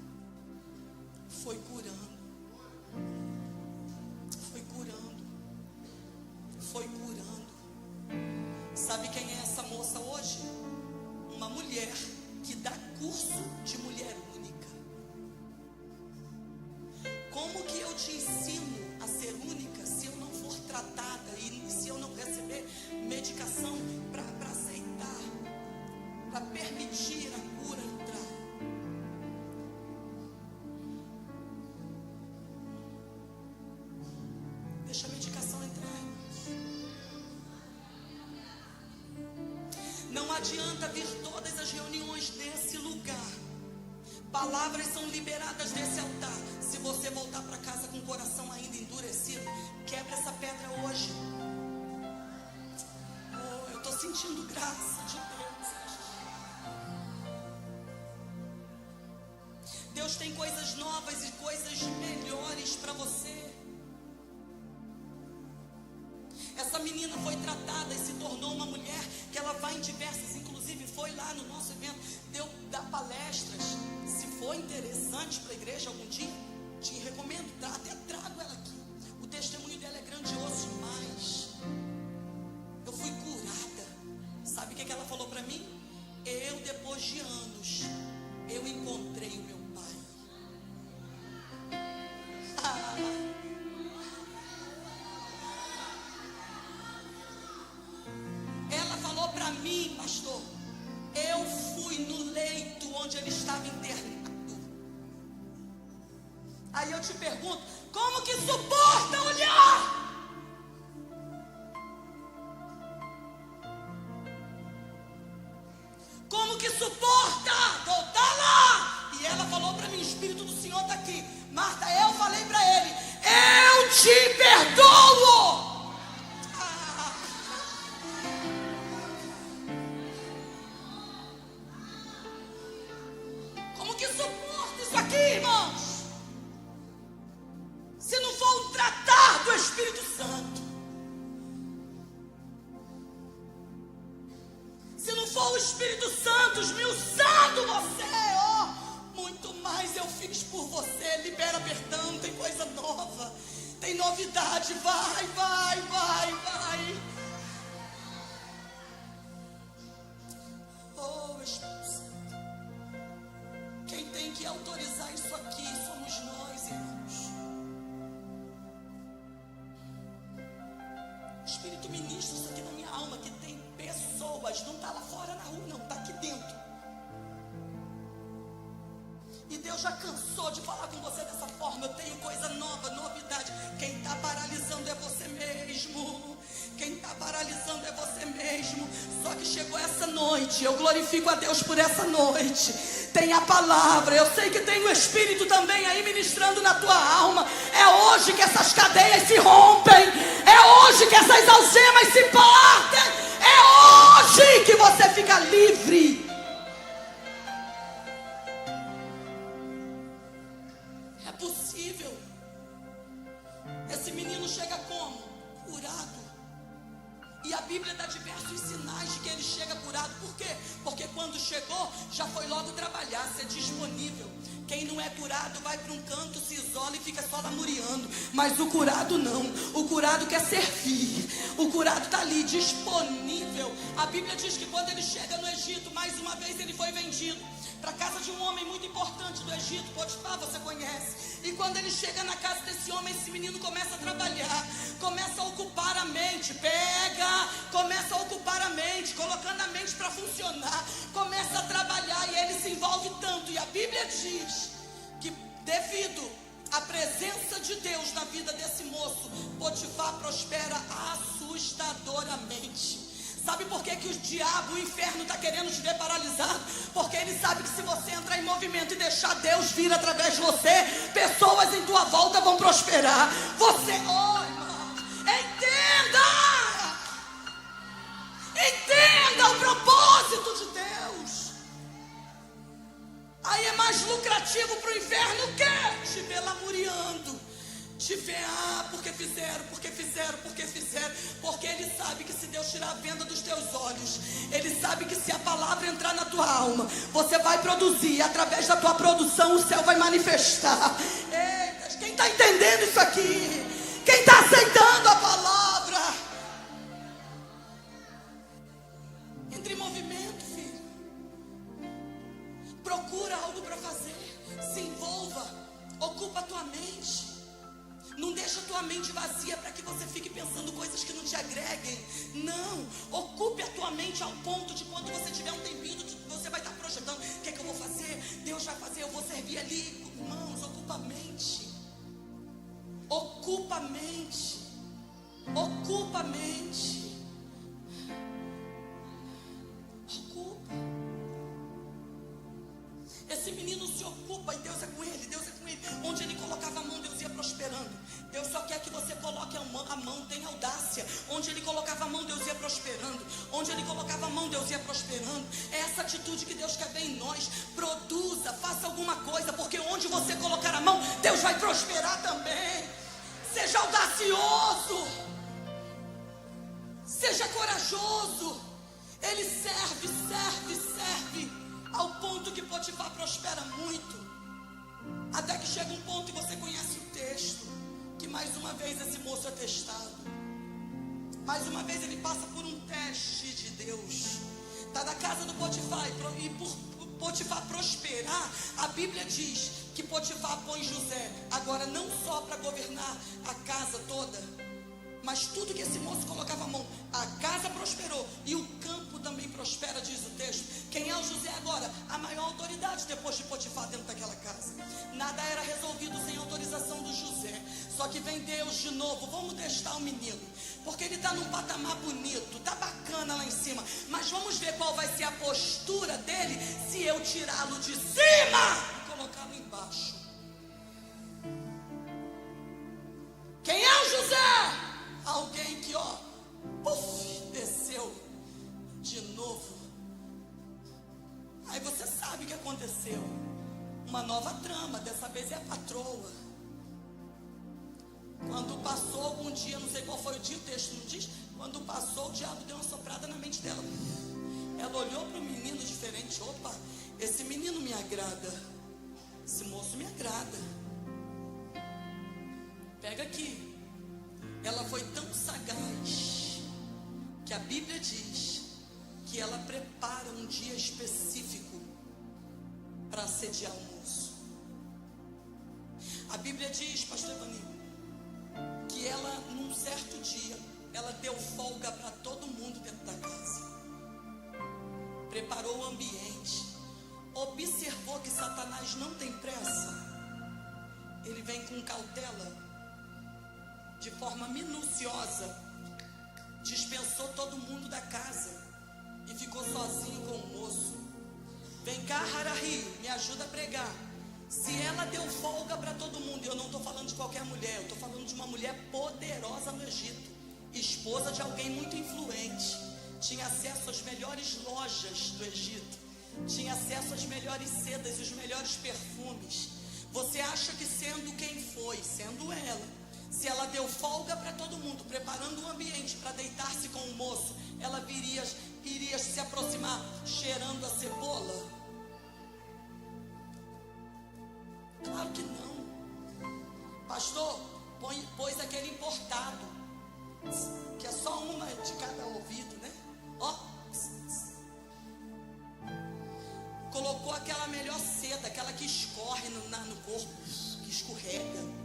foi curando, foi curando, foi curando. Sabe quem é essa moça hoje? Uma mulher que dá curso de mulher única. Como que eu te ensino a ser única se eu não for tratada e se eu não receber medicação para aceitar, para permitir a cura entrar? Deixa a medicação entrar. Não adianta vir todas as reuniões desse lugar. Palavras são liberadas desse altar. Se você voltar para casa com o coração ainda endurecido, quebra essa pedra hoje. Oh, eu estou sentindo graça de Deus. Deus tem coisas novas e coisas melhores para você. Essa menina foi tratada e se tornou uma mulher que ela vai em diversas, inclusive foi lá no nosso evento, dá palestras. Se for interessante para a igreja algum dia, te recomendo, até trago ela aqui. O testemunho dela é grandioso demais. Eu fui curada. Sabe o que ela falou para mim? Depois de anos, eu encontrei o meu pai. Ela falou para mim, pastor, eu fui no leito onde ele estava internado. Aí eu te pergunto, como que suporta olhar? Como que suporta? te perdoo. Como que suporta isso aqui, irmãos? Se não for um tratar do Espírito Santo. Se não for o Espírito Santo esmiuçando você, muito mais eu fiz por você. Libera perdão, tem coisa nova, tem novidade. Vai, vai, vai, vai. Oh, Espírito Santo. Quem tem que autorizar isso aqui somos nós, irmãos. O Espírito ministra isso aqui na minha alma, que tem pessoas, não está lá fora na rua, não, está aqui dentro. E Deus já cansou de falar com você dessa forma. Eu tenho coisa nova, novidade. Quem está paralisando é você mesmo. Quem está paralisando é você mesmo. Só que chegou essa noite, eu glorifico a Deus por essa noite. Tem a palavra, eu sei que tem o Espírito também aí ministrando na tua alma. É hoje que essas cadeias se rompem. É hoje que essas algemas se partem. É hoje que você fica livre. É possível. Esse menino chega como? Curado. E a Bíblia dá diversos sinais de que ele chega curado. Por quê? Porque quando chegou, já foi logo trabalhar, ser disponível. Quem não é curado vai para um canto, se isola e fica só lamuriando. Mas o curado não. O curado quer servir. O curado está ali, disponível. A Bíblia diz que quando ele chega no Egito, mais uma vez ele foi vendido para a casa de um homem muito importante do Egito, Potifar, você conhece. E quando ele chega na casa desse homem, esse menino começa a trabalhar, começa a ocupar a mente, começa a ocupar a mente, colocando a mente para funcionar, começa a trabalhar e ele se envolve tanto. E a Bíblia diz que devido à presença de Deus na vida desse moço, Potifar prospera assustadoramente. Sabe por que o diabo, o inferno está querendo te ver paralisado? Porque ele sabe que se você entrar em movimento e deixar Deus vir através de você, pessoas em tua volta vão prosperar. Você, irmão, entenda o propósito de Deus. Aí é mais lucrativo para o inferno o quê? Te ver lamuriando. Te ver, porque fizeram. Porque ele sabe que se Deus tirar a venda dos teus olhos, ele sabe que se a palavra entrar na tua alma, você vai produzir, e através da tua produção o céu vai manifestar. Eita, quem está entendendo isso aqui? Quem está aceitando a palavra? Entre em movimento, filho. Procura algo para fazer. Se envolva. Ocupa a tua mente. Não deixa a tua mente vazia para que você fique pensando coisas que não te agreguem. Não, ocupe a tua mente ao ponto de quando você tiver um tempinho, você vai estar projetando. O que é que eu vou fazer? Deus vai fazer, eu vou servir ali. Irmãos, ocupa a mente. Ocupa a mente. Ocupa a mente. Ocupa. Esse menino se ocupa e Deus é com ele, Deus é com ele. Onde ele colocava a mão, Deus ia prosperando. Deus só quer que você coloque a mão, tenha audácia. Onde ele colocava a mão, Deus ia prosperando. Onde ele colocava a mão, Deus ia prosperando. É essa atitude que Deus quer ver em nós. Produza, faça alguma coisa, porque onde você colocar a mão, Deus vai prosperar também. Seja audacioso. Seja corajoso. Ele serve ao ponto que Potifar prospera muito. Até que chega um ponto, e você conhece o texto, que mais uma vez esse moço é testado. Mais uma vez ele passa por um teste de Deus. Está na casa do Potifar, e por Potifar prosperar, a Bíblia diz que Potifar põe José, agora não só para governar a casa toda, mas tudo que esse moço colocava a mão, a casa prosperou e o campo também prospera, diz o texto. Quem é o José agora? A maior autoridade depois de Potifar dentro daquela casa. Nada era resolvido sem autorização do José. Só que vem Deus de novo, vamos testar o menino, porque ele está num patamar bonito, está bacana lá em cima, mas vamos ver qual vai ser a postura dele se eu tirá-lo de cima e colocá-lo embaixo. Quem é aconteceu? Uma nova trama, dessa vez é a patroa. Quando passou algum dia, não sei qual foi o dia, o texto não diz. Quando passou, o diabo deu uma soprada na mente dela. Ela olhou para o menino diferente. Opa, esse menino me agrada. Esse moço me agrada. Pega aqui. Ela foi tão sagaz que a Bíblia diz que ela prepara um dia específico para assediar o moço. A Bíblia diz, pastor Evanil, que ela, num certo dia, ela deu folga para todo mundo dentro da casa. Preparou o ambiente. Observou que Satanás não tem pressa. Ele vem com cautela, de forma minuciosa. Dispensou todo mundo da casa e ficou sozinho com o moço. Vem cá, Harahi, me ajuda a pregar. Se ela deu folga para todo mundo, eu não estou falando de qualquer mulher, eu estou falando de uma mulher poderosa no Egito, esposa de alguém muito influente, tinha acesso às melhores lojas do Egito, tinha acesso às melhores sedas e os melhores perfumes. Você acha que sendo quem foi, sendo ela, se ela deu folga para todo mundo, preparando o ambiente para deitar-se com o moço, ela iria se aproximar cheirando a cebola? Claro que não. Pastor, pôs aquele importado, que é só uma de cada ouvido, né? Ó. Colocou aquela melhor seda, aquela que escorre no corpo, que escorrega.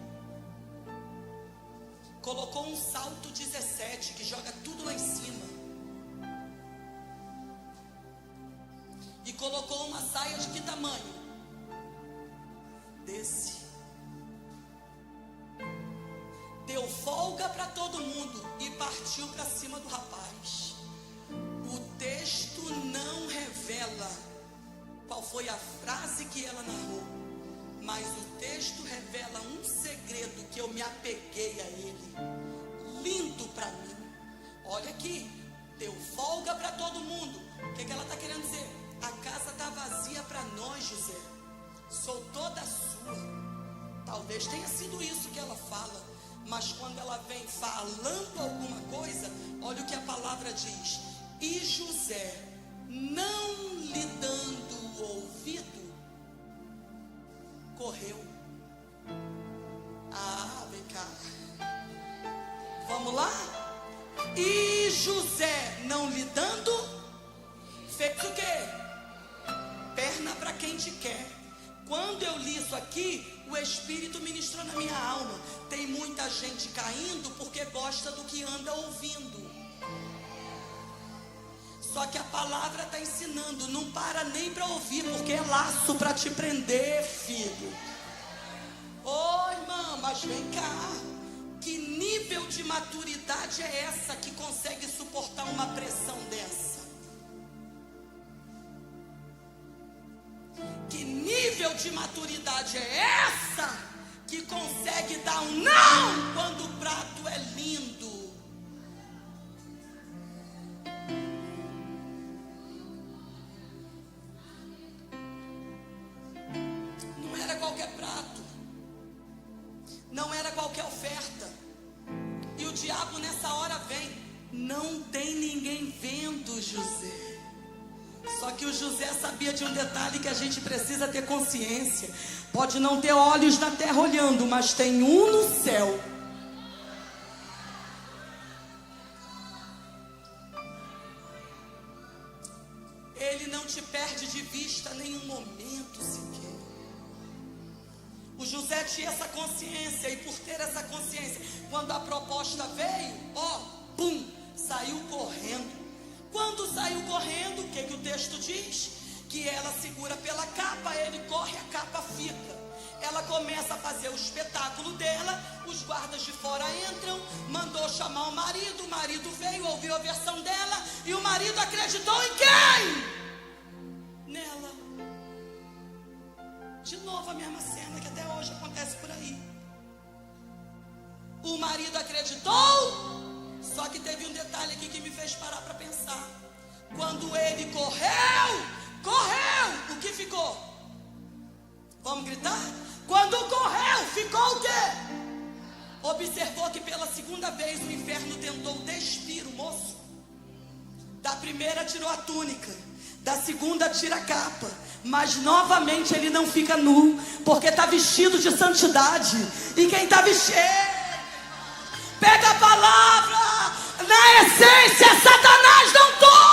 Colocou um salto 17, que joga tudo lá em cima. E colocou uma saia de que tamanho? Desse. Deu folga para todo mundo e partiu para cima do rapaz. O texto não revela qual foi a frase que ela narrou, mas o texto revela um segredo que eu me apeguei a ele, lindo para mim. Olha aqui, deu folga para todo mundo. O que ela está querendo dizer? A casa está vazia para nós, José. Sou toda sua. Talvez tenha sido isso que ela fala, mas quando ela vem falando alguma coisa, olha o que a palavra diz. E José, não lhe dando o ouvido, correu. Vem cá. Vamos lá? E José, não lhe dando, fez o quê? Perna para quem te quer. Quando eu li isso aqui, o Espírito ministrou na minha alma. Tem muita gente caindo porque gosta do que anda ouvindo. Só que a palavra está ensinando, não para nem para ouvir, porque é laço para te prender, filho. Ô irmã, mas vem cá. Que nível de maturidade é essa que consegue suportar uma pressão dessa? Que nível de maturidade é essa que consegue dar um não quando o prato é lindo? Não era qualquer prato, não era qualquer oferta. E o diabo nessa hora vem, não tem ninguém vendo, José. Só que o José sabia de um detalhe que a gente precisa ter consciência. Pode não ter olhos na terra olhando, mas tem um no céu. Ele não te perde de vista nenhum momento sequer. O José tinha essa consciência, e por ter essa consciência, quando a proposta veio, saiu correndo. Quando saiu correndo, o que o texto diz? Que ela segura pela capa, ele corre, a capa fica. Ela começa a fazer o espetáculo dela, os guardas de fora entram, mandou chamar o marido veio, ouviu a versão dela, e o marido acreditou em quem? Nela. De novo a mesma cena que até hoje acontece por aí. O marido acreditou. Só que teve um detalhe aqui que me fez parar para pensar. Quando ele correu, o que ficou? Vamos gritar? Quando correu, ficou o quê? Observou que pela segunda vez o inferno tentou despir o moço. Da primeira tirou a túnica, da segunda tira a capa, mas novamente ele não fica nu, porque está vestido de santidade. E quem está vestido, pega a palavra, na essência Satanás não toca.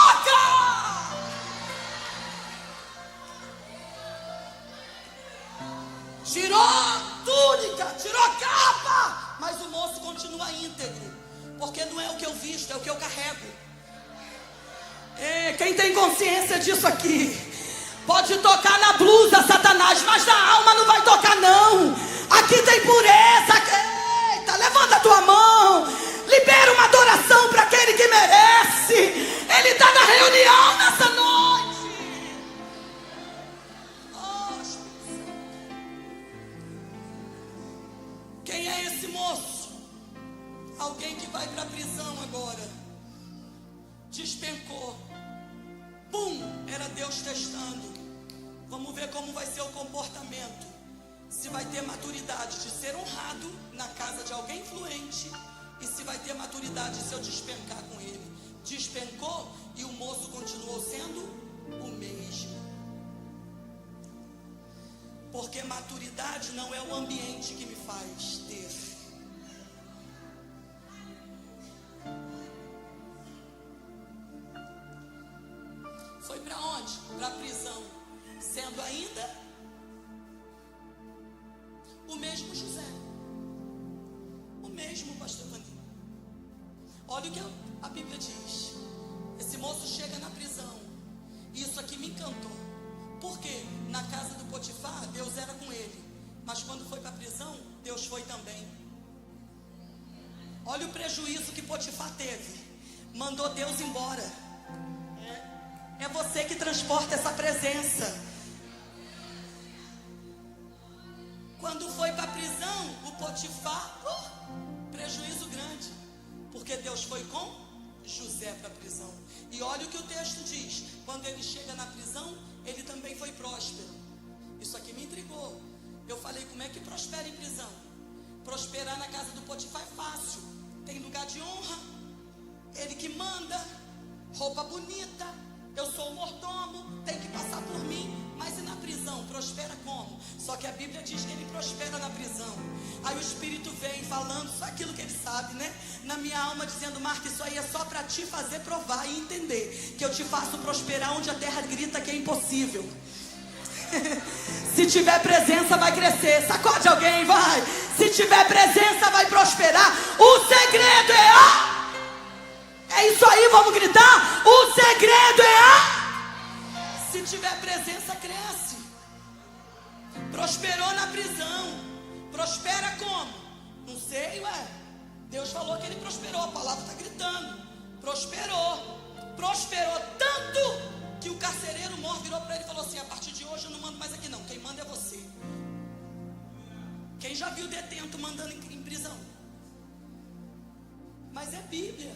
Tirou a túnica, tirou a capa, mas o moço continua íntegro, porque não é o que eu visto, é o que eu carrego. Quem tem consciência disso aqui? Pode tocar na blusa, Satanás, mas na alma não vai tocar não. Aqui tem pureza. Eita, levanta a tua mão, libera uma adoração para aquele que merece. Ele está na reunião nessa noite. Quem é esse moço? Alguém que vai para a prisão agora. Despencou. Pum, era Deus testando. Vamos ver como vai ser o comportamento. Se vai ter maturidade de ser honrado na casa de alguém influente, e se vai ter maturidade se eu despencar com ele. Despencou e o moço continuou sendo o mesmo. Porque maturidade não é o ambiente que me faz ter. Foi para onde? Para a prisão. Sendo ainda o mesmo José. O mesmo pastor Vandir. Olha o que a Bíblia diz. Esse moço chega na prisão. Isso aqui me encantou. Por quê? Na casa do Potifar, Deus era com ele. Mas quando foi para a prisão, Deus foi também. Olha o prejuízo que Potifar teve. Mandou Deus embora. É você que transporta essa presença. Quando foi para a prisão, o Potifar, prejuízo grande. Porque Deus foi com José para a prisão. E olha o que o texto diz. Quando ele chega na prisão, ele também foi próspero. Isso aqui me intrigou. Eu falei, como é que prospera em prisão? Prosperar na casa do Potifar é fácil. Tem lugar de honra. Ele que manda. Roupa bonita. Eu sou o mordomo, tem que passar por mim. Mas e na prisão? Prospera como? Só que a Bíblia diz que ele prospera na prisão. Aí o Espírito vem falando só aquilo que ele sabe, né? Na minha alma dizendo, Marta, isso aí é só para te fazer provar e entender que eu te faço prosperar onde a terra grita que é impossível. Se tiver presença vai crescer. Sacode alguém, vai. Se tiver presença vai prosperar. O segredo é é isso aí, vamos gritar. O segredo é se tiver presença, cresce. Prosperou na prisão. Prospera como? Não sei, ué. Deus falou que ele prosperou. A palavra está gritando. Prosperou. Prosperou tanto que o carcereiro mor virou para ele e falou assim, a partir de hoje eu não mando mais aqui não. Quem manda é você. Quem já viu detento mandando em prisão? Mas é Bíblia.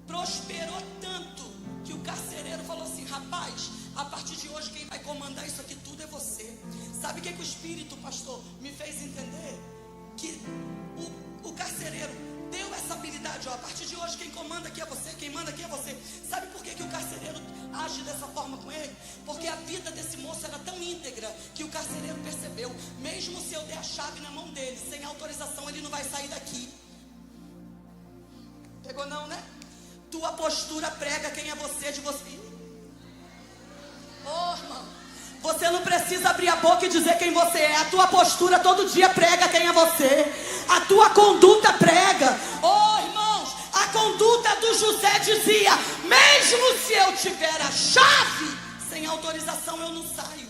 Prosperou tanto que o carcereiro falou assim, rapaz, a partir de hoje quem vai comandar isso aqui tudo é você. Sabe o que o Espírito, pastor, me fez entender? Que o carcereiro deu essa habilidade, ó, a partir de hoje quem comanda aqui é você, quem manda aqui é você. Sabe por que o carcereiro age dessa forma com ele? Porque a vida desse moço era tão íntegra que o carcereiro percebeu, mesmo se eu der a chave na mão dele, sem autorização ele não vai sair daqui. Pegou não, né? Tua postura prega quem é você de você. Oh, irmão, você não precisa abrir a boca e dizer quem você é. A tua postura todo dia prega quem é você. A tua conduta prega. Oh, irmãos, a conduta do José dizia, mesmo se eu tiver a chave, sem autorização eu não saio.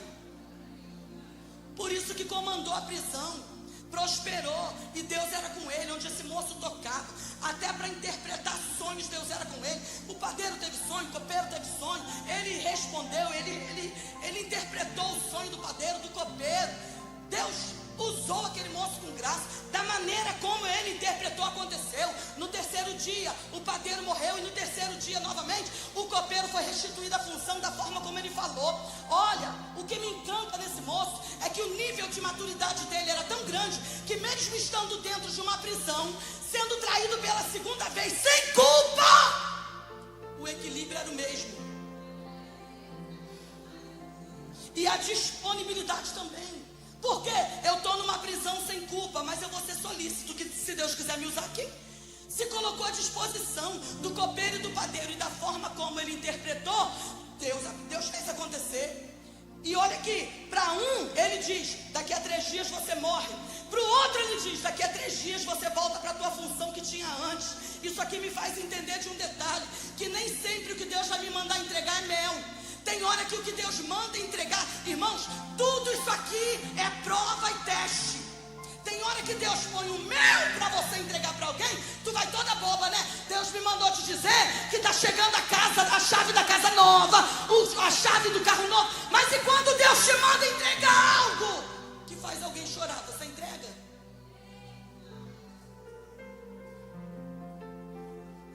Por isso que comandou a prisão. Prosperou, e Deus era com ele, onde esse moço tocava, até para interpretar sonhos, Deus era com ele. O padeiro teve sonho, o copeiro teve sonho, ele respondeu, ele interpretou o sonho do padeiro, do copeiro. Deus usou aquele moço com graça, da maneira como ele interpretou, aconteceu. No terceiro dia o padeiro morreu, e no terceiro dia novamente o copeiro foi restituído à função da forma como ele falou. Olha, o que me encanta nesse moço é que o nível de maturidade dele era tão grande que mesmo estando dentro de uma prisão, sendo traído pela segunda vez sem culpa, o equilíbrio era o mesmo. E a disponibilidade também. Porque eu estou numa prisão sem culpa, mas eu vou ser solícito, que se Deus quiser me usar aqui. Se colocou à disposição do copeiro e do padeiro, e da forma como ele interpretou, Deus fez acontecer. E olha aqui, para um ele diz, daqui a 3 dias você morre. Para o outro ele diz, daqui a 3 dias você volta para a tua função que tinha antes. Isso aqui me faz entender de um detalhe, que nem sempre o que Deus vai me mandar entregar é mel. Tem hora que o que Deus manda entregar, irmãos, tudo isso aqui é prova e teste. Tem hora que Deus põe um mel para você entregar para alguém, tu vai toda boba, né? Deus me mandou te dizer que está chegando a chave da casa nova, a chave do carro novo. Mas e quando Deus te manda entregar algo que faz alguém chorar, você entrega?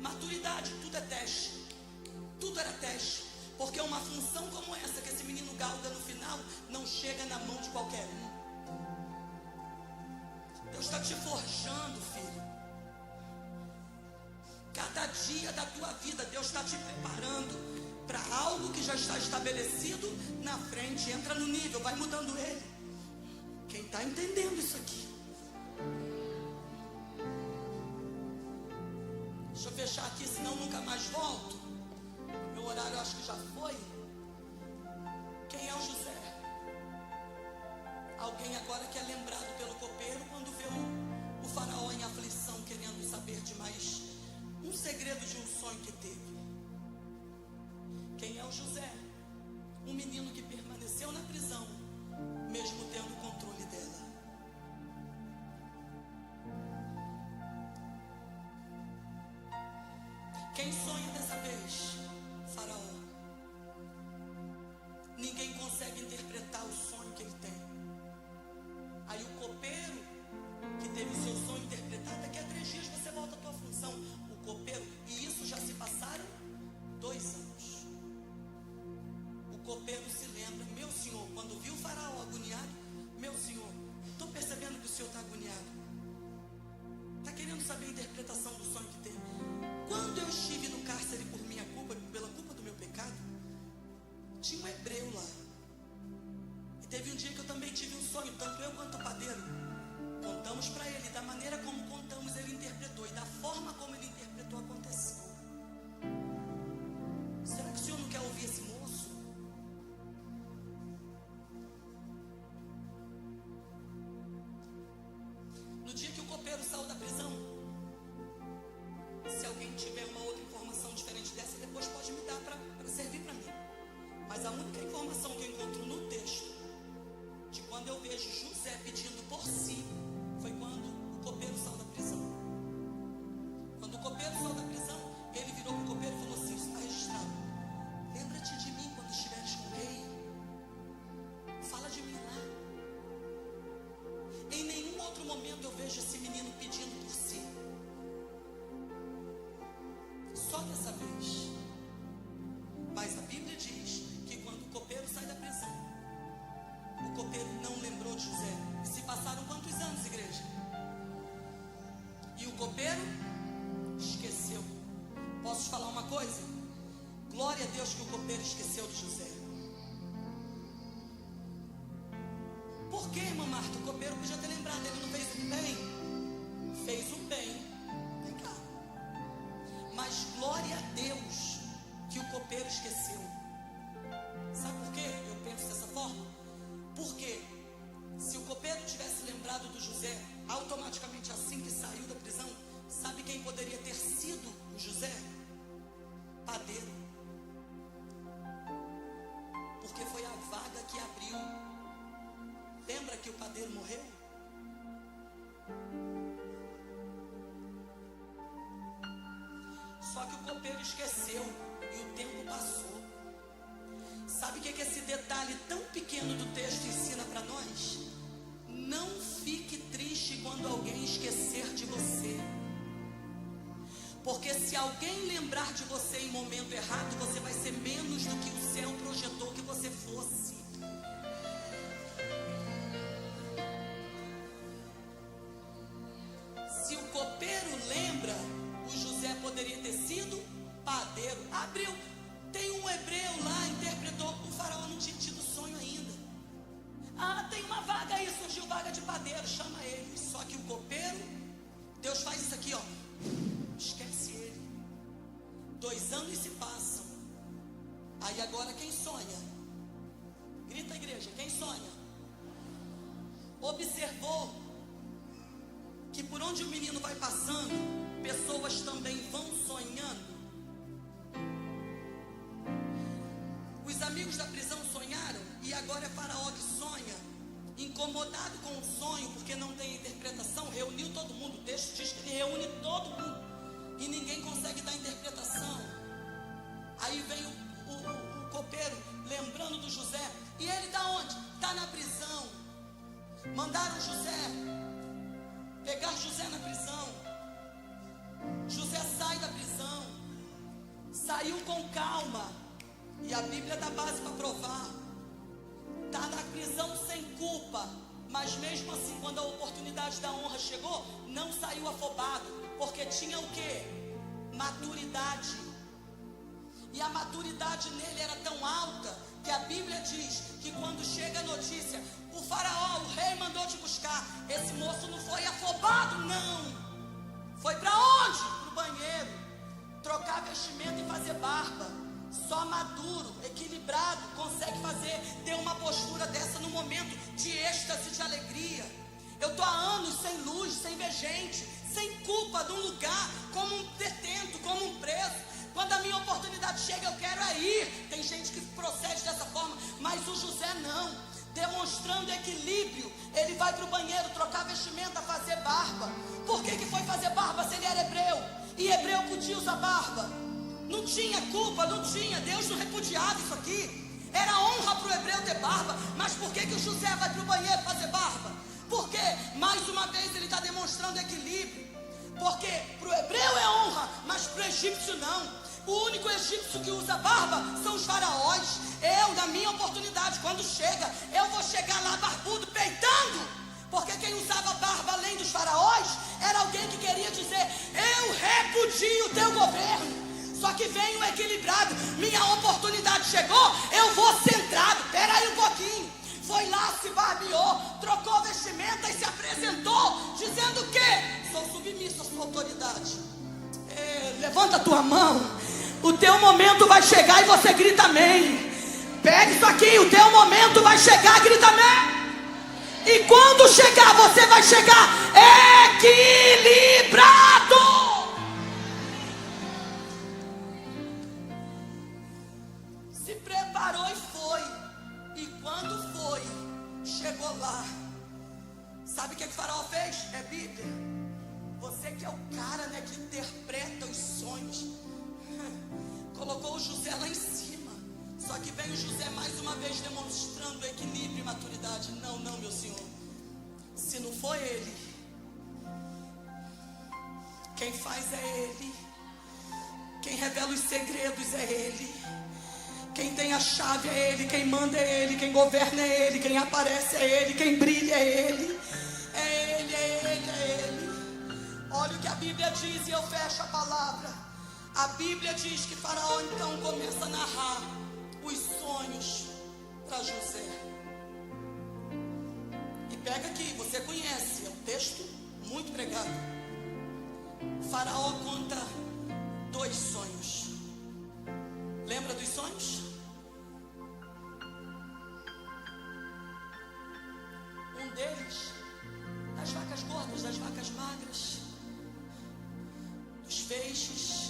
Maturidade, tudo é teste. Tudo era teste. Porque uma função como essa que esse menino galga no final não chega na mão de qualquer um. Deus está te forjando, filho. Cada dia da tua vida Deus está te preparando para algo que já está estabelecido na frente. Entra no nível, vai mudando ele. Quem está entendendo isso aqui? Deixa eu fechar aqui, senão nunca mais volto. Meu horário eu acho que já foi. Quem é o José? Alguém agora que é lembrado pelo copeiro quando vê o faraó em aflição, querendo saber de mais um segredo de um sonho que teve. Quem é o José? Um menino que permaneceu na prisão, mesmo tendo o controle dela. Quem sonha dessa vez? Faraó. Ninguém consegue interpretar o sonho que ele tem. Aí o copeiro que teve o seu sonho interpretado, daqui a 3 dias você volta à tua função. O copeiro, e isso já se passaram 2 anos. O copeiro se lembra, meu senhor, quando viu o faraó agoniado, meu senhor, estou percebendo que o senhor está agoniado. Está querendo saber a interpretação do sonho que teve. Quando eu estive no cárcere por minha culpa, pela culpa do meu pecado, tinha um hebreu lá. E teve um dia que eu também tive um sonho, tanto eu quanto o padeiro. Contamos para ele, da maneira como contamos, ele interpretou. E da forma como ele interpretou, aconteceu. Será que o senhor não quer ouvir esse moço? No dia que o copeiro saiu da prisão, se alguém tiver uma outra informação diferente dessa, depois pode me dar para servir para mim. Mas a única informação que eu encontro no texto, de quando eu vejo José pedindo por si, foi quando o copeiro saiu da prisão. Quando o copeiro saiu da prisão, ele virou para o copeiro e falou assim, isso está registrado. Lembra-te de mim quando estiveres com o rei. Fala de mim lá. Em nenhum outro momento eu vejo esse menino pedindo por si. Só dessa vez. Mas a Bíblia diz que quando o copeiro sai da prisão, o copeiro não lembrou de José. E se passaram quantos anos, igreja? E o copeiro esqueceu. Posso te falar uma coisa? Glória a Deus que o copeiro esqueceu de José. Por que, irmã Marta? O copeiro podia ter lembrado. Ele não fez o bem? Fez o bem. Vem cá. Mas glória a Deus que o copeiro esqueceu. Sabe por quê? Eu penso dessa forma. Porque se o copeiro tivesse lembrado do José, automaticamente assim que saiu da prisão, sabe quem poderia ter sido o José? Padeiro. Porque foi a vaga que abriu. Lembra que o padeiro morreu? Só que o copeiro esqueceu e o tempo passou. Sabe o que esse detalhe tão pequeno do texto ensina para nós? Não fique triste quando alguém esquecer de você. Porque Porque se alguém lembrar de você em momento errado, você vai ser menos do que o céu projetou que você fosse. Se o copeiro lembra, o José poderia ter sido padeiro. Abriu. Tem um hebreu lá, interpretou. O faraó não tinha tido sonho ainda. Tem uma vaga aí, surgiu vaga de padeiro, chama ele. Só que o copeiro, Deus faz isso aqui, ó. Esquece ele. 2 anos se passam. Aí agora quem sonha? Grita, igreja, quem sonha? Observou que por onde o menino vai passando, pessoas também vão sonhando. Os amigos da prisão sonharam, e agora é Faraó que sonha. Incomodado com o sonho, porque não tem interpretação, reuniu todo mundo. O texto diz que ele reúne todo mundo, e ninguém consegue dar interpretação. Aí vem o copeiro, lembrando do José. E ele está onde? Está na prisão. Mandaram José pegar José na prisão. José sai da prisão, saiu com calma, e a Bíblia dá base para provar. Está na prisão sem culpa, mas mesmo assim, quando a oportunidade da honra chegou, não saiu afobado, porque tinha o quê? Maturidade. E a maturidade nele era tão alta, que a Bíblia diz que quando chega a notícia, o faraó, o rei mandou te buscar, esse moço não foi afobado, não. Foi para onde? Para o banheiro, trocar vestimenta e fazer barba. Só maduro, equilibrado, consegue ter uma postura dessa no momento de êxtase, de alegria. Eu estou há anos sem luz, sem ver gente, sem culpa de um lugar, como um detento, como um preso. Quando a minha oportunidade chega, eu quero ir. Tem gente que procede dessa forma, mas o José não. Demonstrando equilíbrio, ele vai para o banheiro trocar vestimenta, fazer barba. Por que foi fazer barba se ele era hebreu? E hebreu podia usar barba. Não tinha culpa, não tinha. Deus não repudiava isso aqui. Era honra para o hebreu ter barba. Mas por que o José vai para o banheiro fazer barba? Porque, mais uma vez, ele está demonstrando equilíbrio. Porque para o hebreu é honra, mas para o egípcio não. O único egípcio que usa barba são os faraós. Eu, na minha oportunidade, quando chega, eu vou chegar lá barbudo, peitando. Porque quem usava barba além dos faraós era alguém que queria dizer: eu repudio o teu governo. Só que vem o equilibrado. Minha oportunidade chegou, eu vou centrado. Espera aí um pouquinho. Foi lá, se barbeou, trocou vestimenta e se apresentou, dizendo o quê? Sou submisso à sua autoridade. Levanta a tua mão. O teu momento vai chegar e você grita amém. Pega isso aqui, o teu momento vai chegar, grita amém. E quando chegar, você vai chegar equilibrado. Se preparou e foi. E quando foi, chegou lá. Sabe o que o faraó fez? É Bíblia. Você que é o cara, né, que interpreta os sonhos. Colocou o José lá em cima. Só que vem o José mais uma vez demonstrando equilíbrio e maturidade. Não, meu senhor. Se não foi ele, quem faz é ele. Quem revela os segredos é ele. Quem tem a chave é ele. Quem manda é ele. Quem governa é ele. Quem aparece é ele. Quem brilha é ele. É ele, é ele, é ele. Olha o que a Bíblia diz e eu fecho a palavra. A Bíblia diz que Faraó então começa a narrar os sonhos para José. E pega aqui, você conhece, é um texto muito pregado. Faraó conta 2 sonhos. Lembra dos sonhos? Um deles, das vacas gordas, das vacas magras, dos feixes.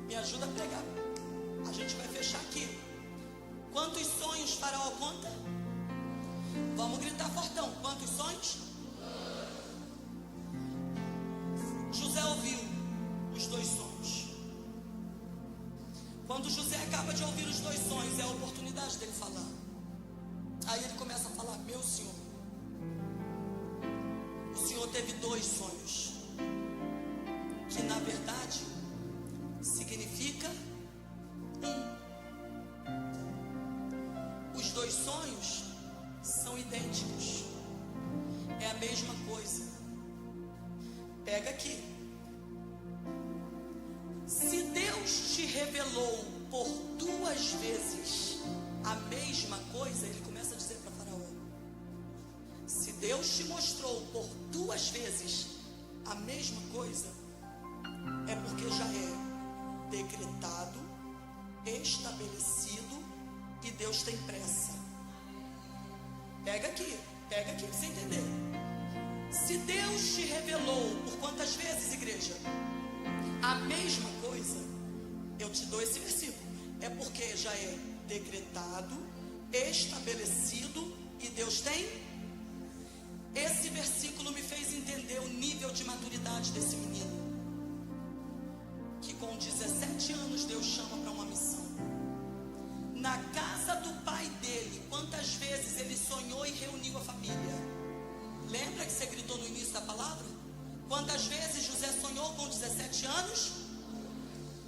Me ajuda a pregar. A gente vai fechar aqui. Quantos sonhos Faraó conta? Vamos gritar fortão. Quantos sonhos? José ouviu os 2 sonhos. Quando José acaba de ouvir os 2 sonhos, é a oportunidade dele falar. Aí ele começa a falar: meu senhor, o senhor teve 2 sonhos, que na verdade autoridade significa Os dois sonhos são idênticos. É a mesma coisa. Pega aqui. Se Deus te revelou por 2 vezes a mesma coisa, ele começa a dizer para Faraó: se Deus te mostrou por 2 vezes a mesma coisa, é porque já é decretado, estabelecido, e Deus tem pressa. Pega aqui para você entender. Se Deus te revelou por quantas vezes, igreja? A mesma coisa, eu te dou esse versículo. É porque já é decretado, estabelecido, e Deus tem. Esse versículo me fez entender o nível de maturidade desse menino, que com 17 anos Deus chama para uma missão. Na casa do pai dele, quantas vezes ele sonhou e reuniu a família? Lembra que você gritou no início da palavra? Quantas vezes José sonhou com 17 anos?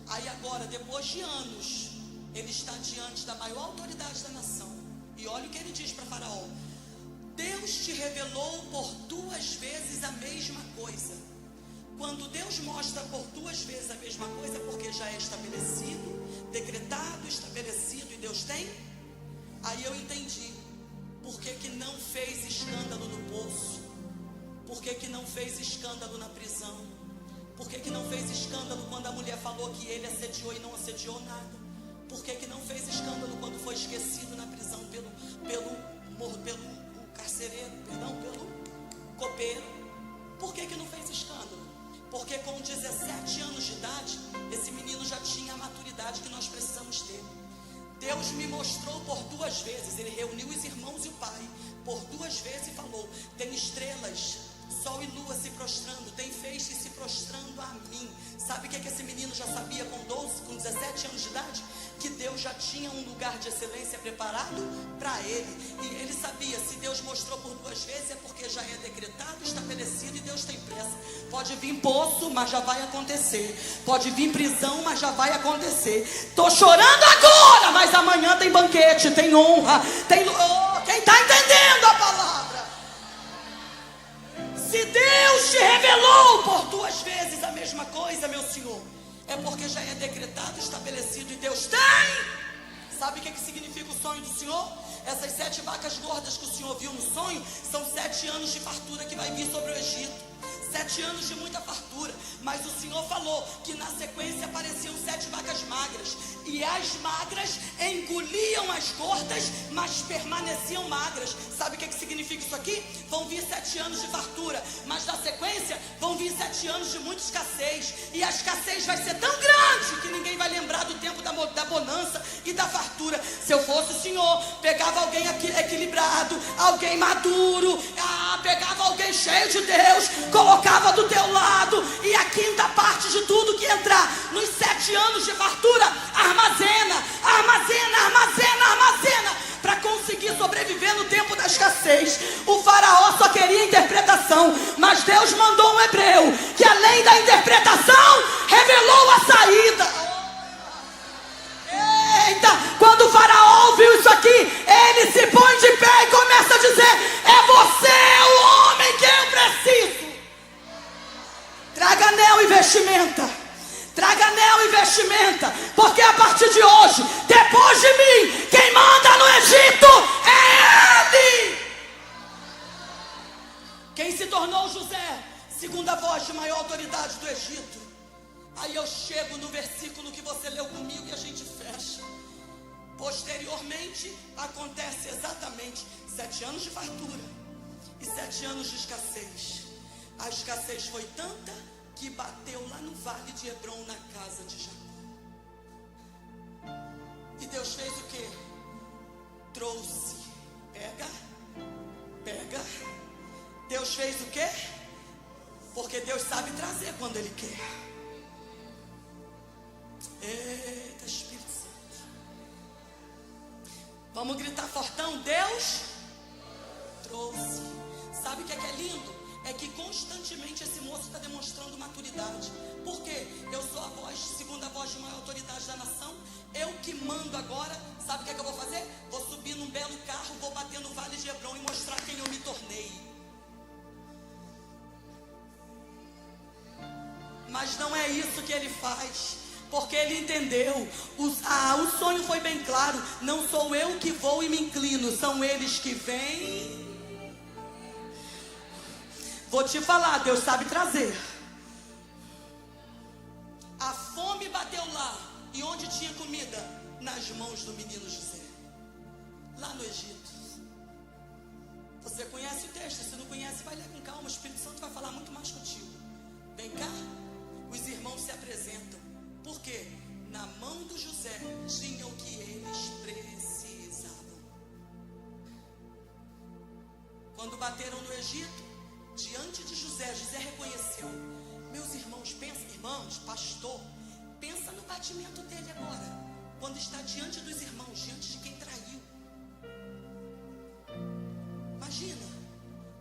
Aí agora, depois de anos, ele está diante da maior autoridade da nação. E olha o que ele diz para Faraó: Deus te revelou por 2 vezes a mesma coisa. Quando Deus mostra por 2 vezes a mesma coisa, é porque já é estabelecido, decretado, estabelecido, e Deus tem. Aí eu entendi por que não fez escândalo no poço, por que não fez escândalo na prisão, por que não fez escândalo quando a mulher falou que ele assediou e não assediou nada, por que não fez escândalo quando foi esquecido na prisão pelo carcereiro, pelo copeiro. Por que não fez escândalo? Porque com 17 anos de idade, esse menino já tinha a maturidade que nós precisamos ter. Deus me mostrou por 2 vezes, ele reuniu os irmãos e o pai, por 2 vezes, e falou: tem estrelas, sol e lua se prostrando, tem feixes se prostrando a mim. Sabe o que esse menino já sabia com 17 anos de idade? Que Deus já tinha um lugar de excelência preparado para ele. E ele sabia, se Deus mostrou por 2 vezes, é porque já é decretado, estabelecido, e Deus tem pressa. Pode vir poço, mas já vai acontecer. Pode vir prisão, mas já vai acontecer. Estou chorando agora, mas amanhã tem banquete, tem honra, tem... Oh, quem está entendendo a palavra? Se Deus te revelou por 2 vezes a mesma coisa, meu Senhor, é porque já é decretado, estabelecido, e Deus tem. Sabe o que significa o sonho do Senhor? Essas 7 vacas gordas que o Senhor viu no sonho são 7 anos de fartura que vai vir sobre o Egito. 7 anos de muita fartura. Mas o Senhor falou que na sequência apareciam 7 vacas magras, e as magras engoliam as gordas, mas permaneciam magras. Sabe o que significa isso aqui? Vão vir 7 anos de fartura, mas na sequência vão vir 7 anos de muita escassez. E a escassez vai ser tão grande que ninguém vai lembrar do tempo da bonança e da fartura. Se eu fosse o Senhor, pegava alguém equilibrado, alguém maduro, pegava alguém cheio de Deus, colocava do teu lado, e a quinta parte de tudo que entrar nos 7 anos de fartura, armazena, para conseguir sobreviver no tempo da escassez. O faraó só queria interpretação, mas Deus mandou um hebreu que, além da interpretação, revelou a saída. Eita, quando o faraó ouviu isso aqui, ele se põe de pé e começa a dizer: é você o homem que eu preciso. Traga anel e vestimenta. Traga anel e vestimenta, porque a partir de hoje, depois de mim, quem manda no Egito é ele. Quem se tornou José, segunda voz de maior autoridade do Egito. Aí eu chego no versículo que você leu comigo e a gente fecha. Posteriormente, acontece exatamente 7 anos de fartura e 7 anos de escassez. A escassez foi tanta que bateu lá no vale de Hebron, na casa de Jacó. E Deus fez o quê? Trouxe. Pega. Deus fez o quê? Porque Deus sabe trazer quando Ele quer. Eita, Espírito Santo. Vamos gritar fortão: Deus trouxe. Sabe o que é lindo? É que constantemente esse moço está demonstrando demonstrando maturidade. Por quê? Eu sou a voz, segunda voz de maior autoridade da nação. Eu que mando agora. Sabe o que é que eu vou fazer? Vou subir num belo carro, vou bater no Vale de Hebron e mostrar quem eu me tornei. Mas não é isso que ele faz, porque ele entendeu. O sonho foi bem claro. Não sou eu que vou e me inclino, são eles que vêm. Vou te falar, Deus sabe trazer. A fome bateu lá. E onde tinha comida? Nas mãos do menino José, lá no Egito. Você conhece o texto? Se não conhece, vai ler com calma. O Espírito Santo vai falar muito mais contigo. Vem cá. Os irmãos se apresentam. Por quê? Na mão do José tinha o que eles precisavam. Quando bateram no Egito, diante de José, José reconheceu. Meus irmãos, irmãos, pastor, pensa no batimento dele agora, quando está diante dos irmãos, diante de quem traiu. Imagina,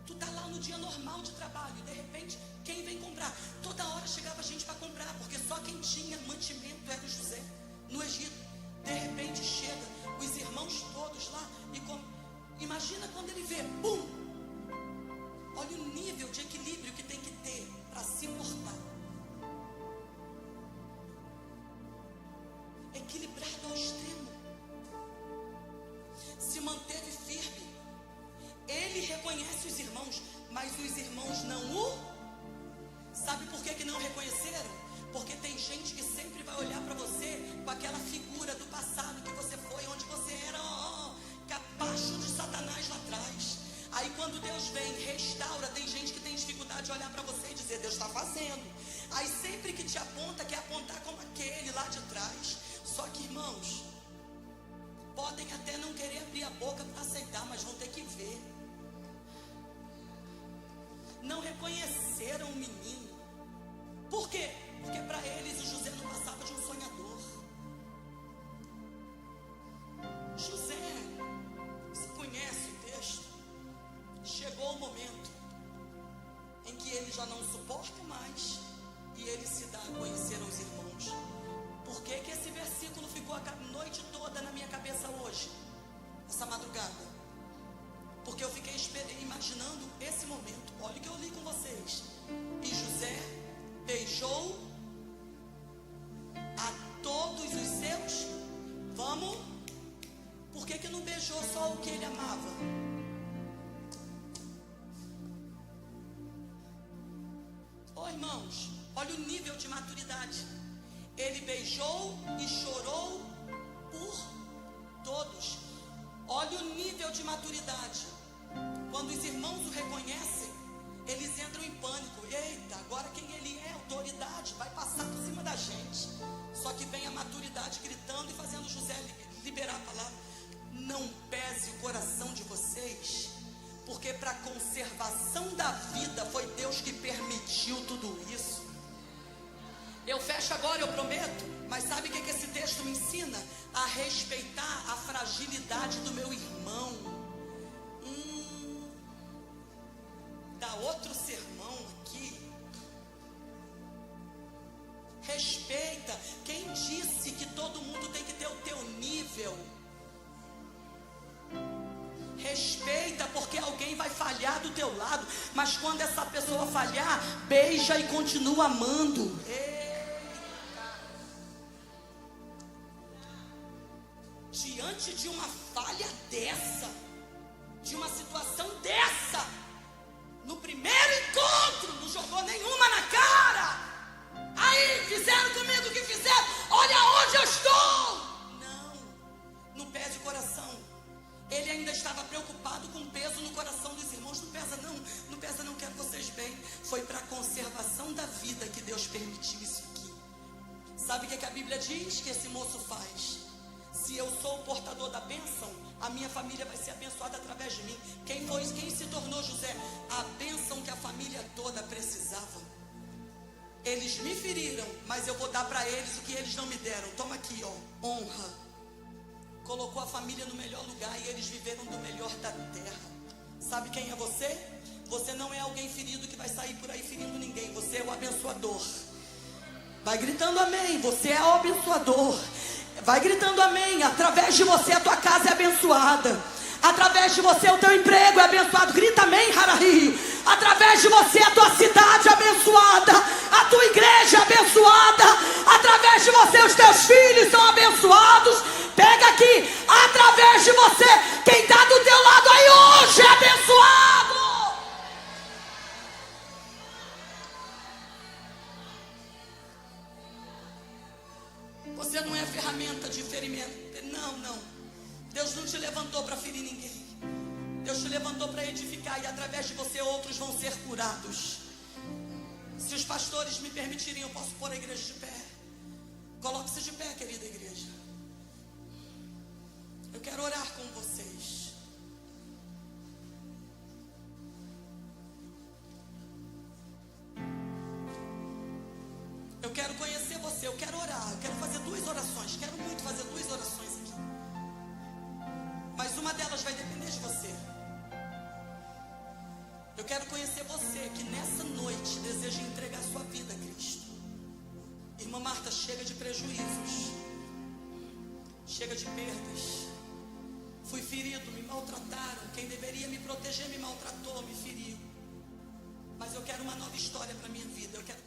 tu tá lá no dia normal de trabalho, e de repente, quem vem comprar? Toda hora chegava gente para comprar, porque só quem tinha mantimento era o José, no Egito. De repente chega os irmãos todos lá, e imagina quando ele vê, bum! Olha o nível de equilíbrio que tem que ter para se portar. Equilibrado ao extremo. Se manteve firme. Ele reconhece os irmãos, mas os irmãos não o... Sabe por que não reconheceram? Porque tem gente que sempre vai olhar para você com aquela figura do passado que você foi, onde você era capacho de Satanás lá atrás. Aí quando Deus vem, restaura, tem gente que tem dificuldade de olhar para você e dizer, Deus está fazendo. Aí sempre que te aponta, quer apontar como aquele lá de trás. Só que, irmãos, podem até não querer abrir a boca para aceitar, mas vão ter que ver. Não reconheceram o menino. Por quê? Porque para eles o José não passava de um sonhador. José, você conhece o texto? Chegou o momento em que ele já não suporta mais e ele se dá a conhecer aos irmãos. Por que esse versículo ficou a noite toda na minha cabeça hoje, essa madrugada? Porque eu fiquei imaginando esse momento. Olha o que eu li com vocês. E José beijou a todos os seus. Vamos? Por que não beijou só o que ele amava? Irmãos, olha o nível de maturidade. Ele beijou e chorou por todos. Olha o nível de maturidade. Quando os irmãos o reconhecem, eles entram em pânico. Eita, agora quem ele é? Autoridade, vai passar por cima da gente. Só que vem a maturidade gritando e fazendo José liberar a palavra. Não pese o coração de vocês, porque para a conservação da vida foi Deus que permitiu tudo isso. Eu fecho agora, eu prometo. Mas sabe o que esse texto me ensina? A respeitar a fragilidade do meu irmão. Dá outro sermão aqui. Respeita. Quem disse que todo mundo tem que ter o teu nível? Respeita, porque alguém vai falhar do teu lado. Mas quando essa pessoa falhar, beija e continua amando. Diante de uma falha dessa, de uma situação dessa, no primeiro encontro, não jogou nenhuma na cara. Aí, fizeram comigo o que fizeram. Olha onde eu estou. Não pese o coração. Ele ainda estava preocupado com o peso no coração dos irmãos. Não pesa não, quero vocês bem. Foi para a conservação da vida que Deus permitiu isso aqui. Sabe o que a Bíblia diz que esse moço faz? Se eu sou o portador da bênção, a minha família vai ser abençoada através de mim. Quem se tornou José? A bênção que a família toda precisava. Eles me feriram, mas eu vou dar para eles o que eles não me deram. Toma aqui, honra. Colocou a família no melhor lugar e eles viveram do melhor da terra. Sabe quem é você? Você não é alguém ferido que vai sair por aí ferindo ninguém. Você é o abençoador. Vai gritando amém. Você é o abençoador. Vai gritando amém. Através de você a tua casa é abençoada. Através de você o teu emprego é abençoado. Grita amém, Harahi. Através de você a tua cidade é abençoada. A tua igreja é abençoada. Através de você os teus filhos são abençoados. Pega aqui. Através de você quem está do teu lado aí hoje é abençoado. Você não é ferramenta de ferimento. Não. Deus não te levantou para ferir ninguém. Deus te levantou para edificar. E através de você outros vão ser curados. Se os pastores me permitirem, eu posso pôr a igreja de pé. Coloque-se de pé, querida igreja. Eu quero orar com vocês. Eu quero conhecer você, eu quero orar. Eu quero fazer 2 orações. Quero muito fazer 2 orações aqui. Mas uma delas vai depender de você. Eu quero conhecer você que nessa noite deseja entregar sua vida a Cristo. Irmã Marta, chega de prejuízos. Chega de perdas. Fui ferido, me maltrataram. Quem deveria me proteger me maltratou, me feriu. Mas eu quero uma nova história para a minha vida. Eu quero